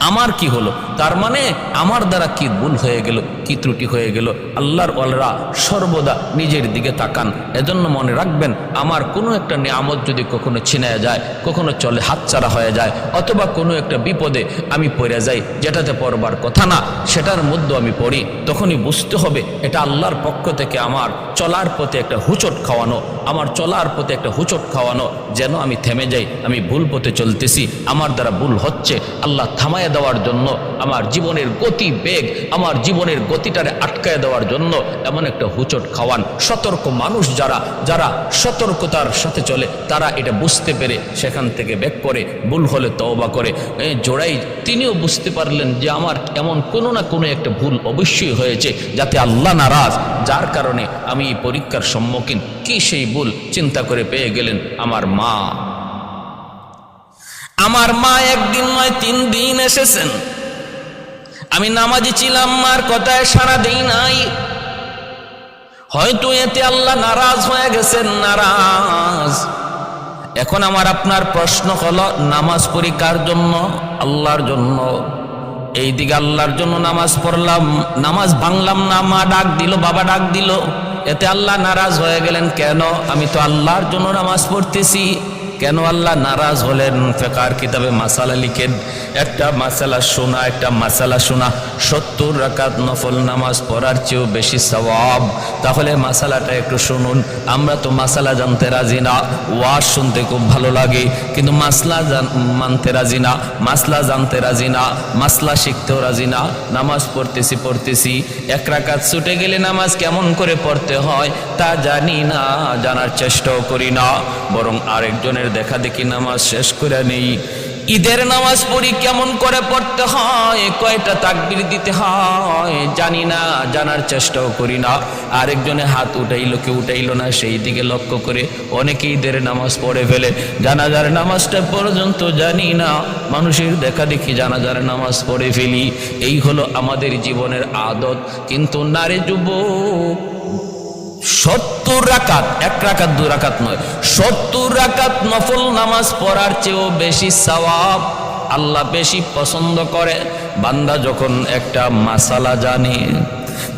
আমার কি হলো? তার মানে আমার দ্বারা কি ভুল হয়ে গেল, কি ত্রুটি হয়ে গেল? আল্লাহর ওয়ালারা সর্বদা নিজের দিকে তাকান। এজন্য মনে রাখবেন, আমার কোনো একটা নিয়ামত যদি কখনো ছিনায় যায়, কখনো চলে হাতছাড়া হয়ে যায়, অথবা কোনো একটা বিপদে আমি পড়ে যাই, যেটাতে পড়বার কথা না সেটার মধ্যে আমি পড়ি, তখনই বুঝতে হবে এটা আল্লাহর পক্ষ থেকে আমার চলার পথে একটা হুচট খাওয়ানো, আমার চলার পথে একটা হুচট খাওয়ানো, যেন আমি থেমে যাই, আমি ভুল পথে চলতেছি, আমার দ্বারা ভুল হচ্ছে। আল্লাহ থামায় দেওয়ার জন্য, আমার জীবনের গতি বেগ, আমার জীবনের গতিটারে আটকায় দেওয়ার জন্য এমন একটা হুচট খাওয়ান। সতর্ক মানুষ যারা সতর্কতার সাথে চলে, তারা এটা বুঝতে পেরে সেখান থেকে ব্যাক করে, ভুল হলে তওবা করে। জোড়াই তিনিও বুঝতে পারলেন যে আমার এমন কোনো না কোনো একটা ভুল অবশ্যই হয়েছে, যাতে আল্লাহ নারাজ, যার কারণে আমি এই পরীক্ষার সম্মুখীন। কি সেই ভুল? চিন্তা করে পেয়ে গেলেন আমার মা একদিন নয় 3 দিন এসেছেন। আমি নামাজি ছিলাম, মার কথায় সাড়া দেই নাই। হয়তো এতে আল্লাহ নারাজ হয়ে গেছেন, নারাজ। এখন আমার আপনার প্রশ্ন হলো, নামাজ পড়ি কার জন্য? আল্লাহর জন্য। এই দিকে আল্লাহর জন্য নামাজ পড়লাম, নামাজ ভাঙলাম না, মা ডাক দিল, বাবা ডাক দিল, এতে আল্লাহ নারাজ হয়ে গেলেন কেন? আমি তো আল্লাহর জন্য নামাজ পড়তেছি। কেন আল্লাহ নারাজ হলেন? ফিকহের কিতাবে মাসালা লিখেন, একটা মাসালা শোনা 70 রাকাত নফল নামাজ পড়ার চেয়েও বেশি সওয়াব। তাহলে মাসালাটা একটু শুনুন। আমরা তো মাসালা জানতে রাজি না, ওয়াজ শুনতে খুব ভালো লাগে, কিন্তু মাসলা মানতে রাজি না, মাসলা জানতে রাজি না, মাসলা শিখতেও রাজি না। নামাজ পড়তেছি, 1 রাকাত ছুটে গেলে নামাজ কেমন করে পড়তে হয় তা জানি না, জানার চেষ্টাও করি না, বরং আরেকজনের দেখা দেখি নামাজ শেষ করে নেই। ঈদের নামাজ পড়ি, কেমন করে পড়তে হয়, কয়টা তাকবীর দিতে হয় জানি না, জানার চেষ্টাও করি না। আরেকজনে হাত উঠাইলো কি উঠাইলো না সেই দিকে লক্ষ্য করে অনেকেই ঈদের নামাজ পড়ে ফেলে। জানাজার নামাজটা পর্যন্ত জানি না, মানুষের দেখা দেখি জানাজার নামাজ পড়ে ফেলি। এই হলো আমাদের জীবনের আদত। কিন্তু নারী যুবক 70 রাকাত, 1 রাকাত 2 রাকাত নয়, 70 রাকাত নফল নামাজ পড়ার চেয়েও বেশি সওয়াব আল্লাহ বেশি পছন্দ করে বান্দা যখন একটা মাসালা জানে।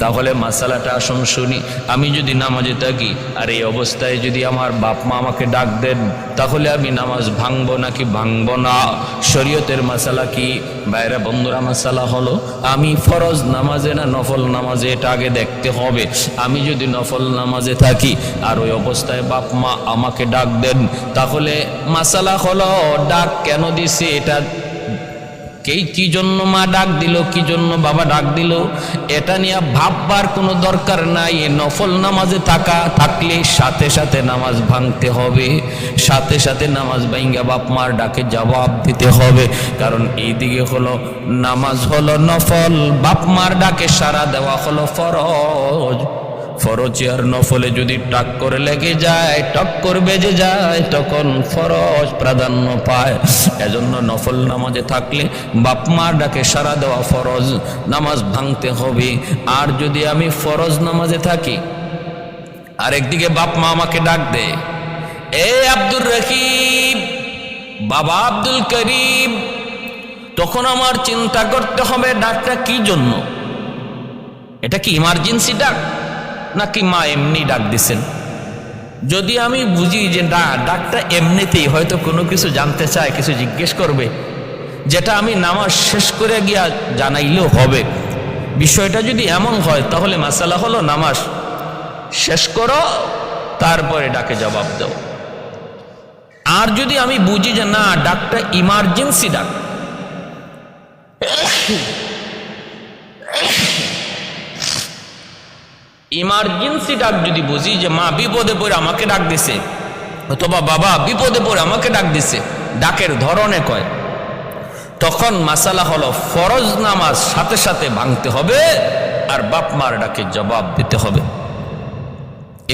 তাহলে মাসালাটা আসুন শুনি। আমি যদি নামাজে থাকি আর এই অবস্থায় যদি আমার বাপ মা আমাকে ডাক দেন, তাহলে আমি নামাজ ভাঙবো নাকি ভাঙবো না? শরীয়তের মাসালা কি? বাইরে বন্ধুরা, মাসালা হলো আমি ফরজ নামাজে না নফল নামাজে, এটা আগে দেখতে হবে। আমি যদি নফল নামাজে থাকি আর ওই অবস্থায় বাপ মা আমাকে ডাক দেন, তাহলে মাসালা হলো ডাক কেন দিছে, এটা কি জন্য মা ডাক দিল, কি জন্য বাবা ডাক দিল, এটা নিয়ে ভাববার কোনো দরকার নাই। নফল নামাজে থাকলে সাথে সাথে নামাজ ভাঙতে হবে, সাথে সাথে নামাজ ভাঙ্গা বাপ মার ডাকে জবাব দিতে হবে। কারণ এই দিকে হলো নামাজ হলো নফল, বাপ মার ডাকে সাড়া দেওয়া হলো ফরজ। ফরজ আর নফলে যদি টাক্কর লেগে যায়, টক্কর বেজে যায়, তখন ফরজ প্রাধান্য পায়। এজন্য নফল নামাজে থাকলে বাপ মার ডাকে সাড়া দেওয়া ফরজ, নামাজ ভাঙতে হবে। আর যদি আমি ফরজ নামাজে থাকি আর একদিকে বাপ মা আমাকে ডাক দেয়, এ আব্দুর রকিব, বাবা আব্দুল করিম, তখন আমার চিন্তা করতে হবে ডাকটা কি জন্য। এটা কি ইমার্জেন্সি ডাক নাকি মা এমনি ডাক দিছেন? যদি আমি বুঝি যে না, ডাকটা এমনিতেই হয়তো কোনো কিছু জানতে চায়, কিছু জিজ্ঞেস করবে, যেটা আমি নামাজ শেষ করে গিয়া জানাইলেও হবে, বিষয়টা যদি এমন হয়, তাহলে মাসালা হলো নামাজ শেষ করো, তারপরে ডাকে জবাব দাও। আর যদি আমি বুঝি যে না, ডাকটা ইমার্জেন্সি ডাক, ইমার্জেন্সি ডাক যদি বুঝি যে মা বিপদে পড়ে আমাকে ডাক দিছে, অথবা বাবা বিপদে পড়ে আমাকে ডাক দিছে, ডাকের ধরনে কয়, তখন মাসালা হলো ফরজ নামাজ সাথে সাথে ভাঙতে হবে আর বাপ মার ডাকে জবাব দিতে হবে।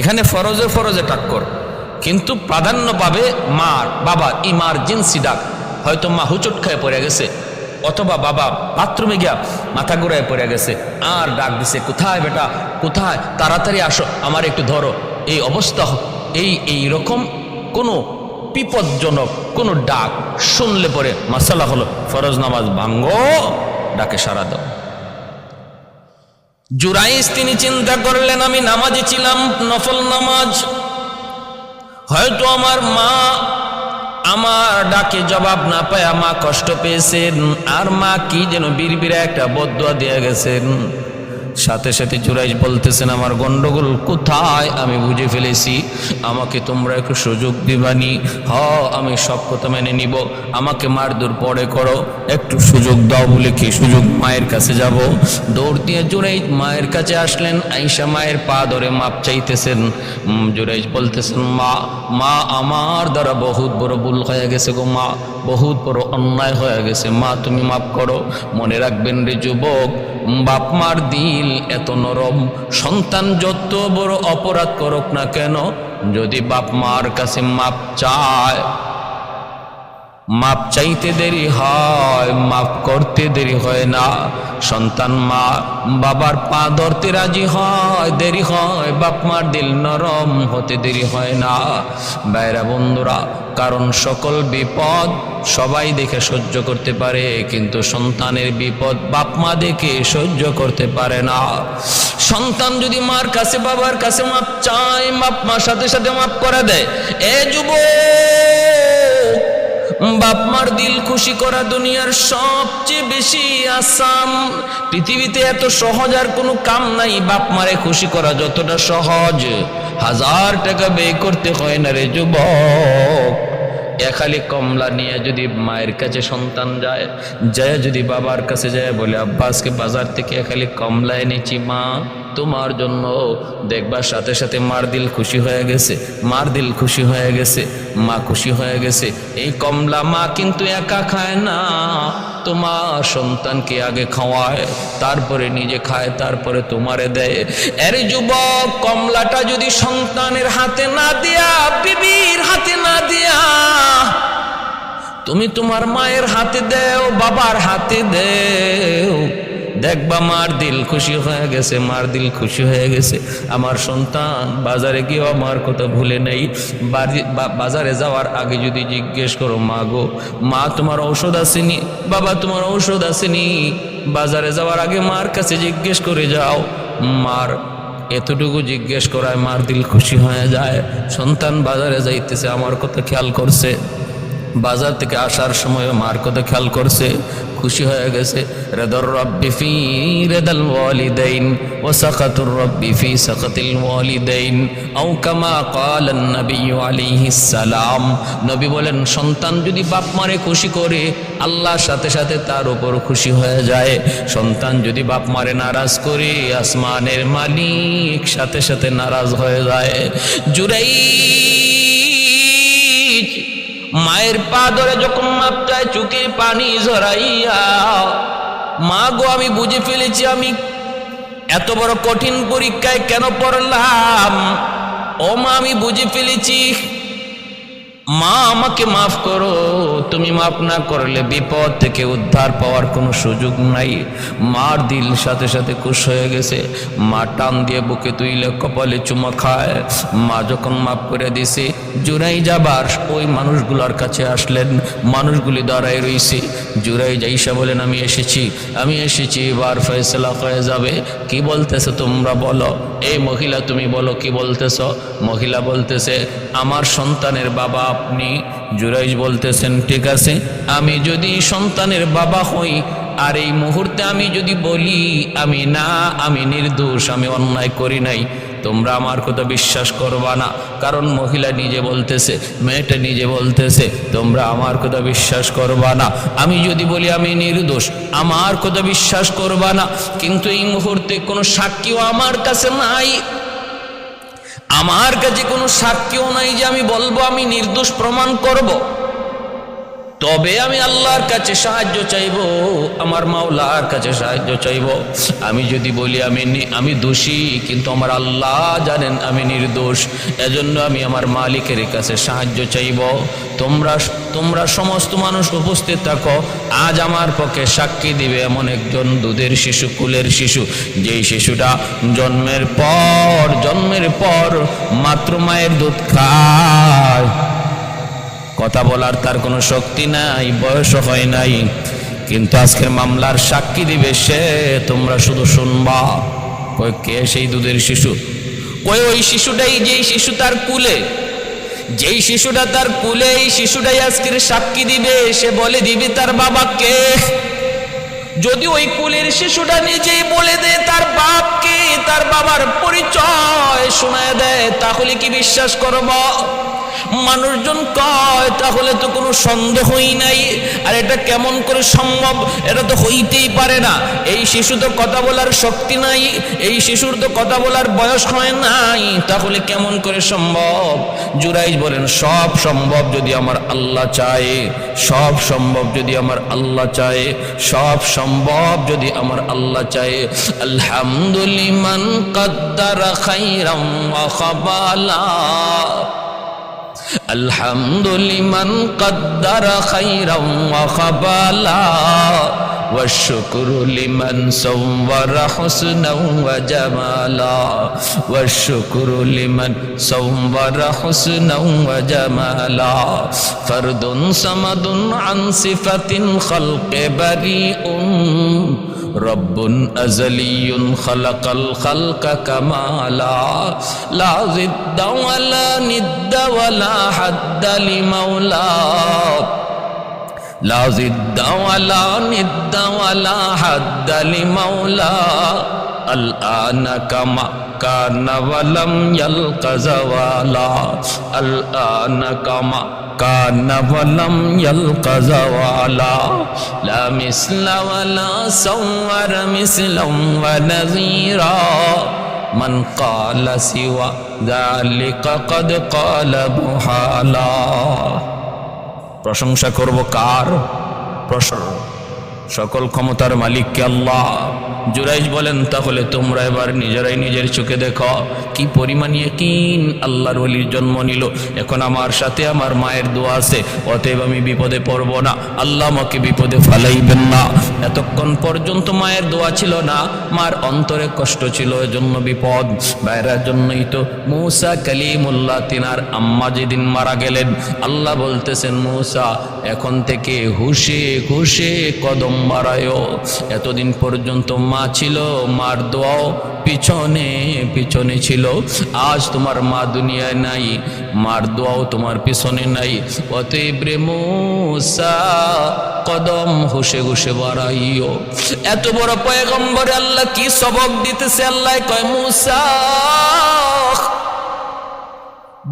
এখানে ফরজে ফরজে টাক্কর, কিন্তু প্রাধান্য পাবে মার বাবা ইমার্জেন্সি ডাক। হয়তো মা হুচট খায় পড়ে গেছে, অথবা বাবা বাথরুমে গিয়া মাথা ঘুরায় পড়ে গেছে, আর ডাক দিছে, কোথায় বেটা, কোথায়, তাড়াতাড়ি আসো, আমার একটু ধরো। এই অবস্থা, এই রকম কোনো বিপজ্জনক কোনো ডাক শুনলে পরে মাসালা হলো ফরজ নামাজ ভাঙ্গো, ডাকে সাড়া দাও। জুরাইস তিনি চিন্তা করলেন, আমি নামাজে ছিলাম, নফল নামাজ, হয়তো আমার মা আমার ডাকে জবাব না পায় মা কষ্ট পেয়েছেন, আর মা কি যেন বিড়বিড়া একটা বদদুয়া দিয়ে গেছেন। সাথে সাথে জুরাইশ বলতেছেন, আমার গন্ডগোল কোথায় আমি বুঝে ফেলেছি, আমাকে তোমরা একটু সুযোগ দিবানি? আমি সব কথা মেনে নিব, আমাকে মারধর পরে করো, একটু সুযোগ দাও। বলে কি সুযোগ? মায়ের কাছে যাব। দৌড় দিয়ে জুরাইশ মায়ের কাছে আসলেন, আইসা মায়ের পা ধরে মাপ চাইতেছেন। জুরাইশ বলতেছেন, মা আমার দ্বারা বহুত বড় ভুল হয়ে গেছে গো মা, বহুত বড় অন্যায় হয়ে গেছে মা, তুমি মাফ করো। মনে রাখবেন রে যুবক, বাপ মার দিল এত নরম, সন্তান যত বড় অপরাধ করুক না কেন, যদি বাপ মার কাছে মাপ চায়, মাপ চাইতে দেরি হয়, মাফ করতে দেরি হয় না। সন্তান মা বাবার পা ধরতে রাজি হয়, দেরি হয়, বাপ মার দিল নরম হতে দেরি হয় না। বাইরা বন্ধুরা, কারণ সকল বিপদ সবাই দেখে সহ্য করতে পারে, কিন্তু সন্তানের বিপদ বাপ মা দেখে সহ্য করতে পারে না। সন্তান যদি মার কাছে বাবার কাছে মাপ চায়, বাপ মার সাথে সাথে মাপ করে দেয়। এ যুবক, বাপ মার দিল খুশি করা দুনিয়ার সবচেয়ে বেশি আসান। পৃথিবীতে এত সহজ আর কোনো কাম নাই বাপ মারে খুশি করা যতটা সহজ। 1000 টাকা ব্যয় করতে হয় না রে যুবক। খালি কমলা নিয়ে যদি মায়ের কাছে সন্তান যায়, যদি বাবার কাছে যায়, বলে আব্বা আজকে বাজার থেকে খালি কমলা এনেছি মা তোমার জন্য, দেখবার সাথে সাথে মার দিল খুশি হয়ে গেছে, মার দিল খুশি হয়ে গেছে, মা খুশি হয়ে গেছে। এই কমলা মা কিন্তু একা খায় না, তোমার সন্তানকে আগে খাওয়ায়, তারপরে নিজে খায়, তারপরে তোমারে দেয়। এর যুবক, কমলাটা যদি সন্তানের হাতে না দিয়া, বিবির হাতে না দিয়া, তুমি তোমার মায়ের হাতে দেও, বাবার হাতে দেও, দেখবা মার দিল খুশি হয়ে গেছে, মার দিল খুশি হয়ে গেছে। আমার সন্তান বাজারে গিয়েও আমার কথা ভুলে নেই। বাজারে যাওয়ার আগে যদি জিজ্ঞেস করো, মা গো, মা তোমার ঔষধ আসেনি, বাবা তোমার ঔষধ আসেনি, বাজারে যাওয়ার আগে মার কাছে জিজ্ঞেস করে যাও, মার এতটুকু জিজ্ঞেস করায় মার দিল খুশি হয়ে যায়। সন্তান বাজারে যাইতেছে, আমার কথা খেয়াল করছে, বাজার থেকে আসার সময় মার কথা খেয়াল করছে, খুশি হয়ে গেছে। রেদর রব্বি ফি রেদাল ওয়ালিদাইন ওয়া সাকাতুর রব্বি ফি সাকাতিল ওয়ালিদাইন আও কামা ক্বালা নবী আলাইহিস সালাম। নবী বলেন, সন্তান যদি বাপ মারে খুশি করে আল্লাহর সাথে সাথে তার উপর খুশি হয়ে যায়। সন্তান যদি বাপ মারে নারাজ করে আসমানের মালিক সাথে সাথে নারাজ হয়ে যায়। জুরাইজ মায়ের পা ধরে যখন মাপ চায়, চোখের পানি ঝরাইয়া, মা গো আমি বুঝে ফেলেছি আমি এত বড় কঠিন পরীক্ষায় কেন পড়লাম। ও মা আমি বুঝে ফেলেছি, মা আমাকে মাফ করো, তুমি মাফ না করলে বিপদ থেকে উদ্ধার পাওয়ার কোনো সুযোগ নাই। মার দিল সাথে সাথে খুশ হয়ে গেছে। মা টান দিয়ে বুকে তুইলে কপালে চুমা খায়। মা যখন মাফ করে দিছে, জুরাই যাবার ওই মানুষগুলোর কাছে আসলেন। মানুষগুলি দাঁড়ায় রইছে। জুরাই যাইসা বলেন, আমি এসেছি, এবার ফয়সালা হয়ে যাবে। কি বলতেছে তোমরা বলো। এই মহিলা তুমি বলো কি বলতেছ। মহিলা বলতেছে, আমার সন্তানের বাবা আপনি। জুরাইজ বলতেছেন, ঠিক আছে, আমি যদি সন্তানের বাবা হই আর এই মুহূর্তে আমি যদি বলি আমি নির্দোষ, আমি অন্যায় করি নাই, তোমরা আমার কথা বিশ্বাস করবা না। কারণ মহিলা নিজে বলতেছে, মেয়েটা নিজে বলতেছে, তোমরা আমার কথা বিশ্বাস করবা না। আমি যদি বলি আমি নির্দোষ, আমার কথা বিশ্বাস করবা না। কিন্তু এই মুহূর্তে কোনো সাক্ষীও আমার কাছে নাই, আমার কাছে কোনো সাক্ষীও নাই যে আমি বলবো আমি নির্দোষ প্রমাণ করব। তবে আমি আল্লাহর কাছে সাহায্য চাইব, আমার মাওলার কাছে সাহায্য চাইব। আমি যদি বলি আমি দোষী, কিন্তু আমার আল্লাহ জানেন আমি নির্দোষ, এজন্য আমি আমার মালিকের কাছে সাহায্য চাইব। তোমরা সমস্ত মানুষ উপস্থিত থাকো। আজ আমার পক্ষে সাক্ষী দিবে এমন একজন দুধের শিশু, কুলের শিশু, যেই শিশুটা জন্মের পর মাত্র মায়ের দুধ খায়। কথা বলার তার কোনো শক্তি নাই, বয়সও হয় নাই, কিন্তু আজকের মামলার সাক্ষী দিবে সে। তোমরা শুধু শুনবা। কই কে সেই দুধের শিশু? কই ওই শিশুটাই, যেই শিশু তার কুলে, যেই শিশুটা তার কুলে, এই শিশুটাই আজকের সাক্ষী দিবে। সে বলে দিবে তার বাবাকে। যদি ওই কুলের শিশুটা নিজেই বলে দেয় তার বাপকে, তার বাবার পরিচয় শোনায় দেয়, তাহলে কি বিশ্বাস করব? মানুষজন কয় তাহলে তো কোনো সন্দেহই নাই। আর এটা কেমন করে সম্ভব? এটা তো হইতেই পারে না। এই শিশু তো কথা বলার শক্তি নাই, এই শিশুর তো কথা বলার বয়স হয় নাই, তাহলে কেমন করে সম্ভব? জুরাইজ বলেন, সব সম্ভব যদি আমার আল্লাহ চায়, সব সম্ভব যদি আমার আল্লাহ চায়, সব সম্ভব যদি আমার আল্লাহ চায়। আলহামদুলিমান কদ্দারা খাইরাম ওয়া খাবালা, আলহামদুলিমান কদ্দারা খাইরাম ওয়া খাবালা, ওয়াশকুরু লিমান সাওয়ারা হুসনাও ওয়া জামালা, ওয়াশকুরু লিমান সাওয়ারা হুসনাও ওয়া জামালা, ফারদুন সামাদুন আন সিফাতিন খালকি বারিউন, রব্বুন আযালিয়ুন খালাকাল খালকা কামালা, লা জিদ্দা ওয়ালা নিদ্দা ওয়ালা হাদ্দা লিমাওলা, লা জিদ্দা ওয়ালা নিদ্দা ওয়ালা হাদ্দা লিমাওলা, আল আনা কামা কানা ওয়ালাম ইয়ালকা যাওয়ালা, আল আনা কামা কানা ওয়ালাম ইয়ালকা যাওয়ালা, লা মিসলা ওয়ালা সাওয়ারা মিসলাম ওয়া নাযীরা, মান ক্বালা সিওয়া যালিকা ক্বাদ ক্বালা মুহালা। প্রশংসা করব কার? সকল ক্ষমতার মালিককে আল্লাহ। জুরাইজ বলেন, তাহলে তোমরা এবার নিজেরাই নিজের চোখে দেখো কি পরিমাণ ইয়াকিন আল্লাহর ওলির জন্ম নিল। এখন আমার সাথে আমার মায়ের দোয়া আছে, অতএব আমি বিপদে পড়ব না, আল্লাহ আমাকে বিপদে ফালাইবেন না। এতক্ষণ পর্যন্ত মায়ের দোয়া ছিল না, মার অন্তরে কষ্ট ছিল, এজন্য বিপদ। বাইরের জন্যই তো মূসা কালিমুল্লাহ তিনার আম্মা যেদিন মারা গেলেন, আল্লাহ বলতেছেন, মূসা এখন থেকে হুশে হুশে কদম বাড়ায়। এতদিন পর্যন্ত মা ছিল, মার দোয়াও পিছনে পিছনে ছিল। আজ তোমার মা দুনিয়ায় নাই, মার দোয়াও তোমার পিছনে নাই। অতএব রে মূসা কদম ঘষে ঘষে বাড়াইও। এত বড় পয়গম্বরে আল্লাহ কি সবক দিতেছে? আল্লাহ কয়, মূসা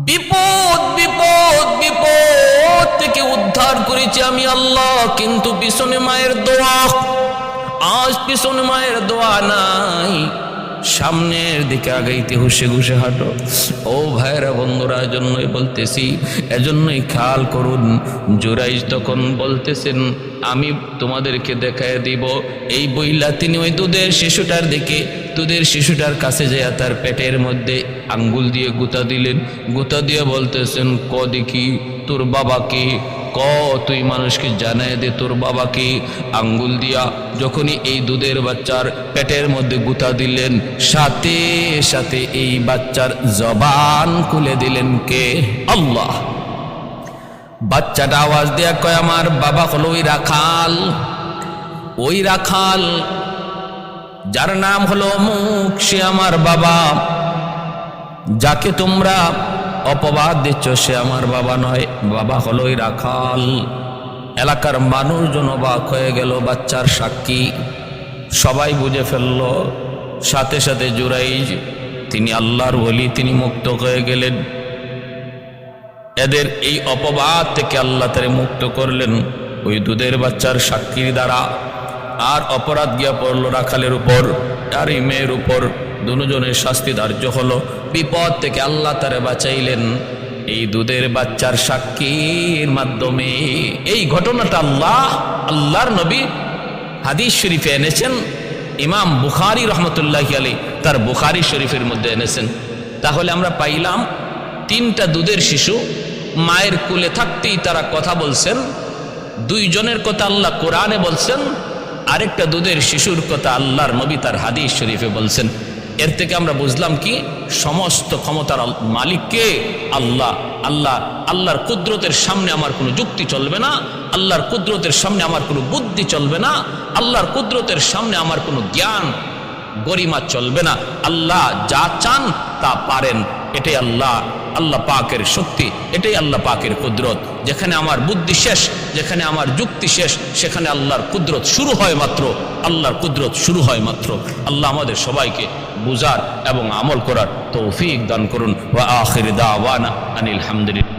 বিপদ বিপদ বিপদ থেকে উদ্ধার করেছি আমি আল্লাহ, কিন্তু পিছনে মায়ের দোয়া। আজ পিছনে মায়ের দোয়া নাই, সামনের দিকে আগাইতে হুসে ঘুষে হাঁটো। ও ভাইরা বন্ধুরা, এজন্যই বলতেছি, এজন্যই খেয়াল করুন। জুরাইজ তখন বলতেছেন, আমি তোমাদেরকে দেখায় দিব। এই বইলা তিনি ওই দুধের শিশুটার দিকে, দুধের শিশুটার কাছে যায় তার পেটের মধ্যে আঙ্গুল দিয়ে গুতা দিলেন। গুতা দিয়ে বলতেছেন, ক দেখি তোর বাবাকে, ক তুই মানুষকে জানায় দে তোর বাবাকে। আঙ্গুল দিয়া যখনই এই দুধের বাচ্চার পেটের মধ্যে গুতা দিলেন, সাথে সাথে এই বাচ্চার জবান খুলে দিলেন কে? আল্লাহ। বাচ্চাটা আওয়াজ দেয়া কয়, আমার বাবা হলো ওই রাখাল, ওই রাখাল যার নাম হলো অমুক, সে আমার বাবা। যাকে তোমরা অপবাদ দিচ্ছ সে আমার বাবা নয়, বাবা হলো ওই রাখাল। এলাকার মানুষজন অবাক হয়ে গেল, বাচ্চার সাক্ষী সবাই বুঝে ফেলল। সাথে সাথে জুরাইজ, তিনি আল্লাহর ওলি, তিনি মুক্ত হয়ে গেলেন। এদের এই অপবাদ থেকে আল্লাহ তারে মুক্ত করলেন ওই দুধের বাচ্চার সাক্ষীর দ্বারা। আর অপরাধ গিয়া পড়লো রাখালের উপর, আর এই মেয়ের উপর। দুজনের শাস্তি ধার্য হলো। বিপদ থেকে আল্লাহ তারে বাঁচাইলেন এই দুধের বাচ্চার সাক্ষীর মাধ্যমে। এই ঘটনাটা আল্লাহর নবী হাদিস শরীফে এনেছেন। ইমাম বুখারী রহমতুল্লাহি আলাইহি তার বুখারী শরীফের মধ্যে এনেছেন। তাহলে আমরা পাইলাম, তিনটা দুধের শিশু মায়ের কোলে থাকতেই তারা কথা বলছেন। দুইজনের কথা আল্লাহ কোরআনে বলছেন, আরেকটা দুধের শিশুর কথা আল্লাহর নবী তার হাদিস শরীফে বলছেন। এর থেকে আমরা বুঝলাম কি, সমস্ত ক্ষমতার মালিককে আল্লাহ। আল্লাহর কুদরতের সামনে আমার কোনো যুক্তি চলবে না, আল্লাহর কুদরতের সামনে আমার কোনো বুদ্ধি চলবে না, আল্লাহর কুদরতের সামনে আমার কোনো জ্ঞান গরিমা চলবে না। আল্লাহ যা চান তা পারেন। এটাই আল্লাহ পাকের শক্তি, এটাই আল্লাহ পাকের কুদরত। যেখানে আমার বুদ্ধি শেষ, যেখানে আমার যুক্তি শেষ, সেখানে আল্লাহর কুদরত শুরু হয় মাত্র, আল্লাহর কুদরত শুরু হয় মাত্র। আল্লাহ আমাদের সবাইকে বুঝার এবং আমল করার তৌফিক দান করুন। ওয়া আখির দাওয়ানা আনিল হামদুলিল্লাহ।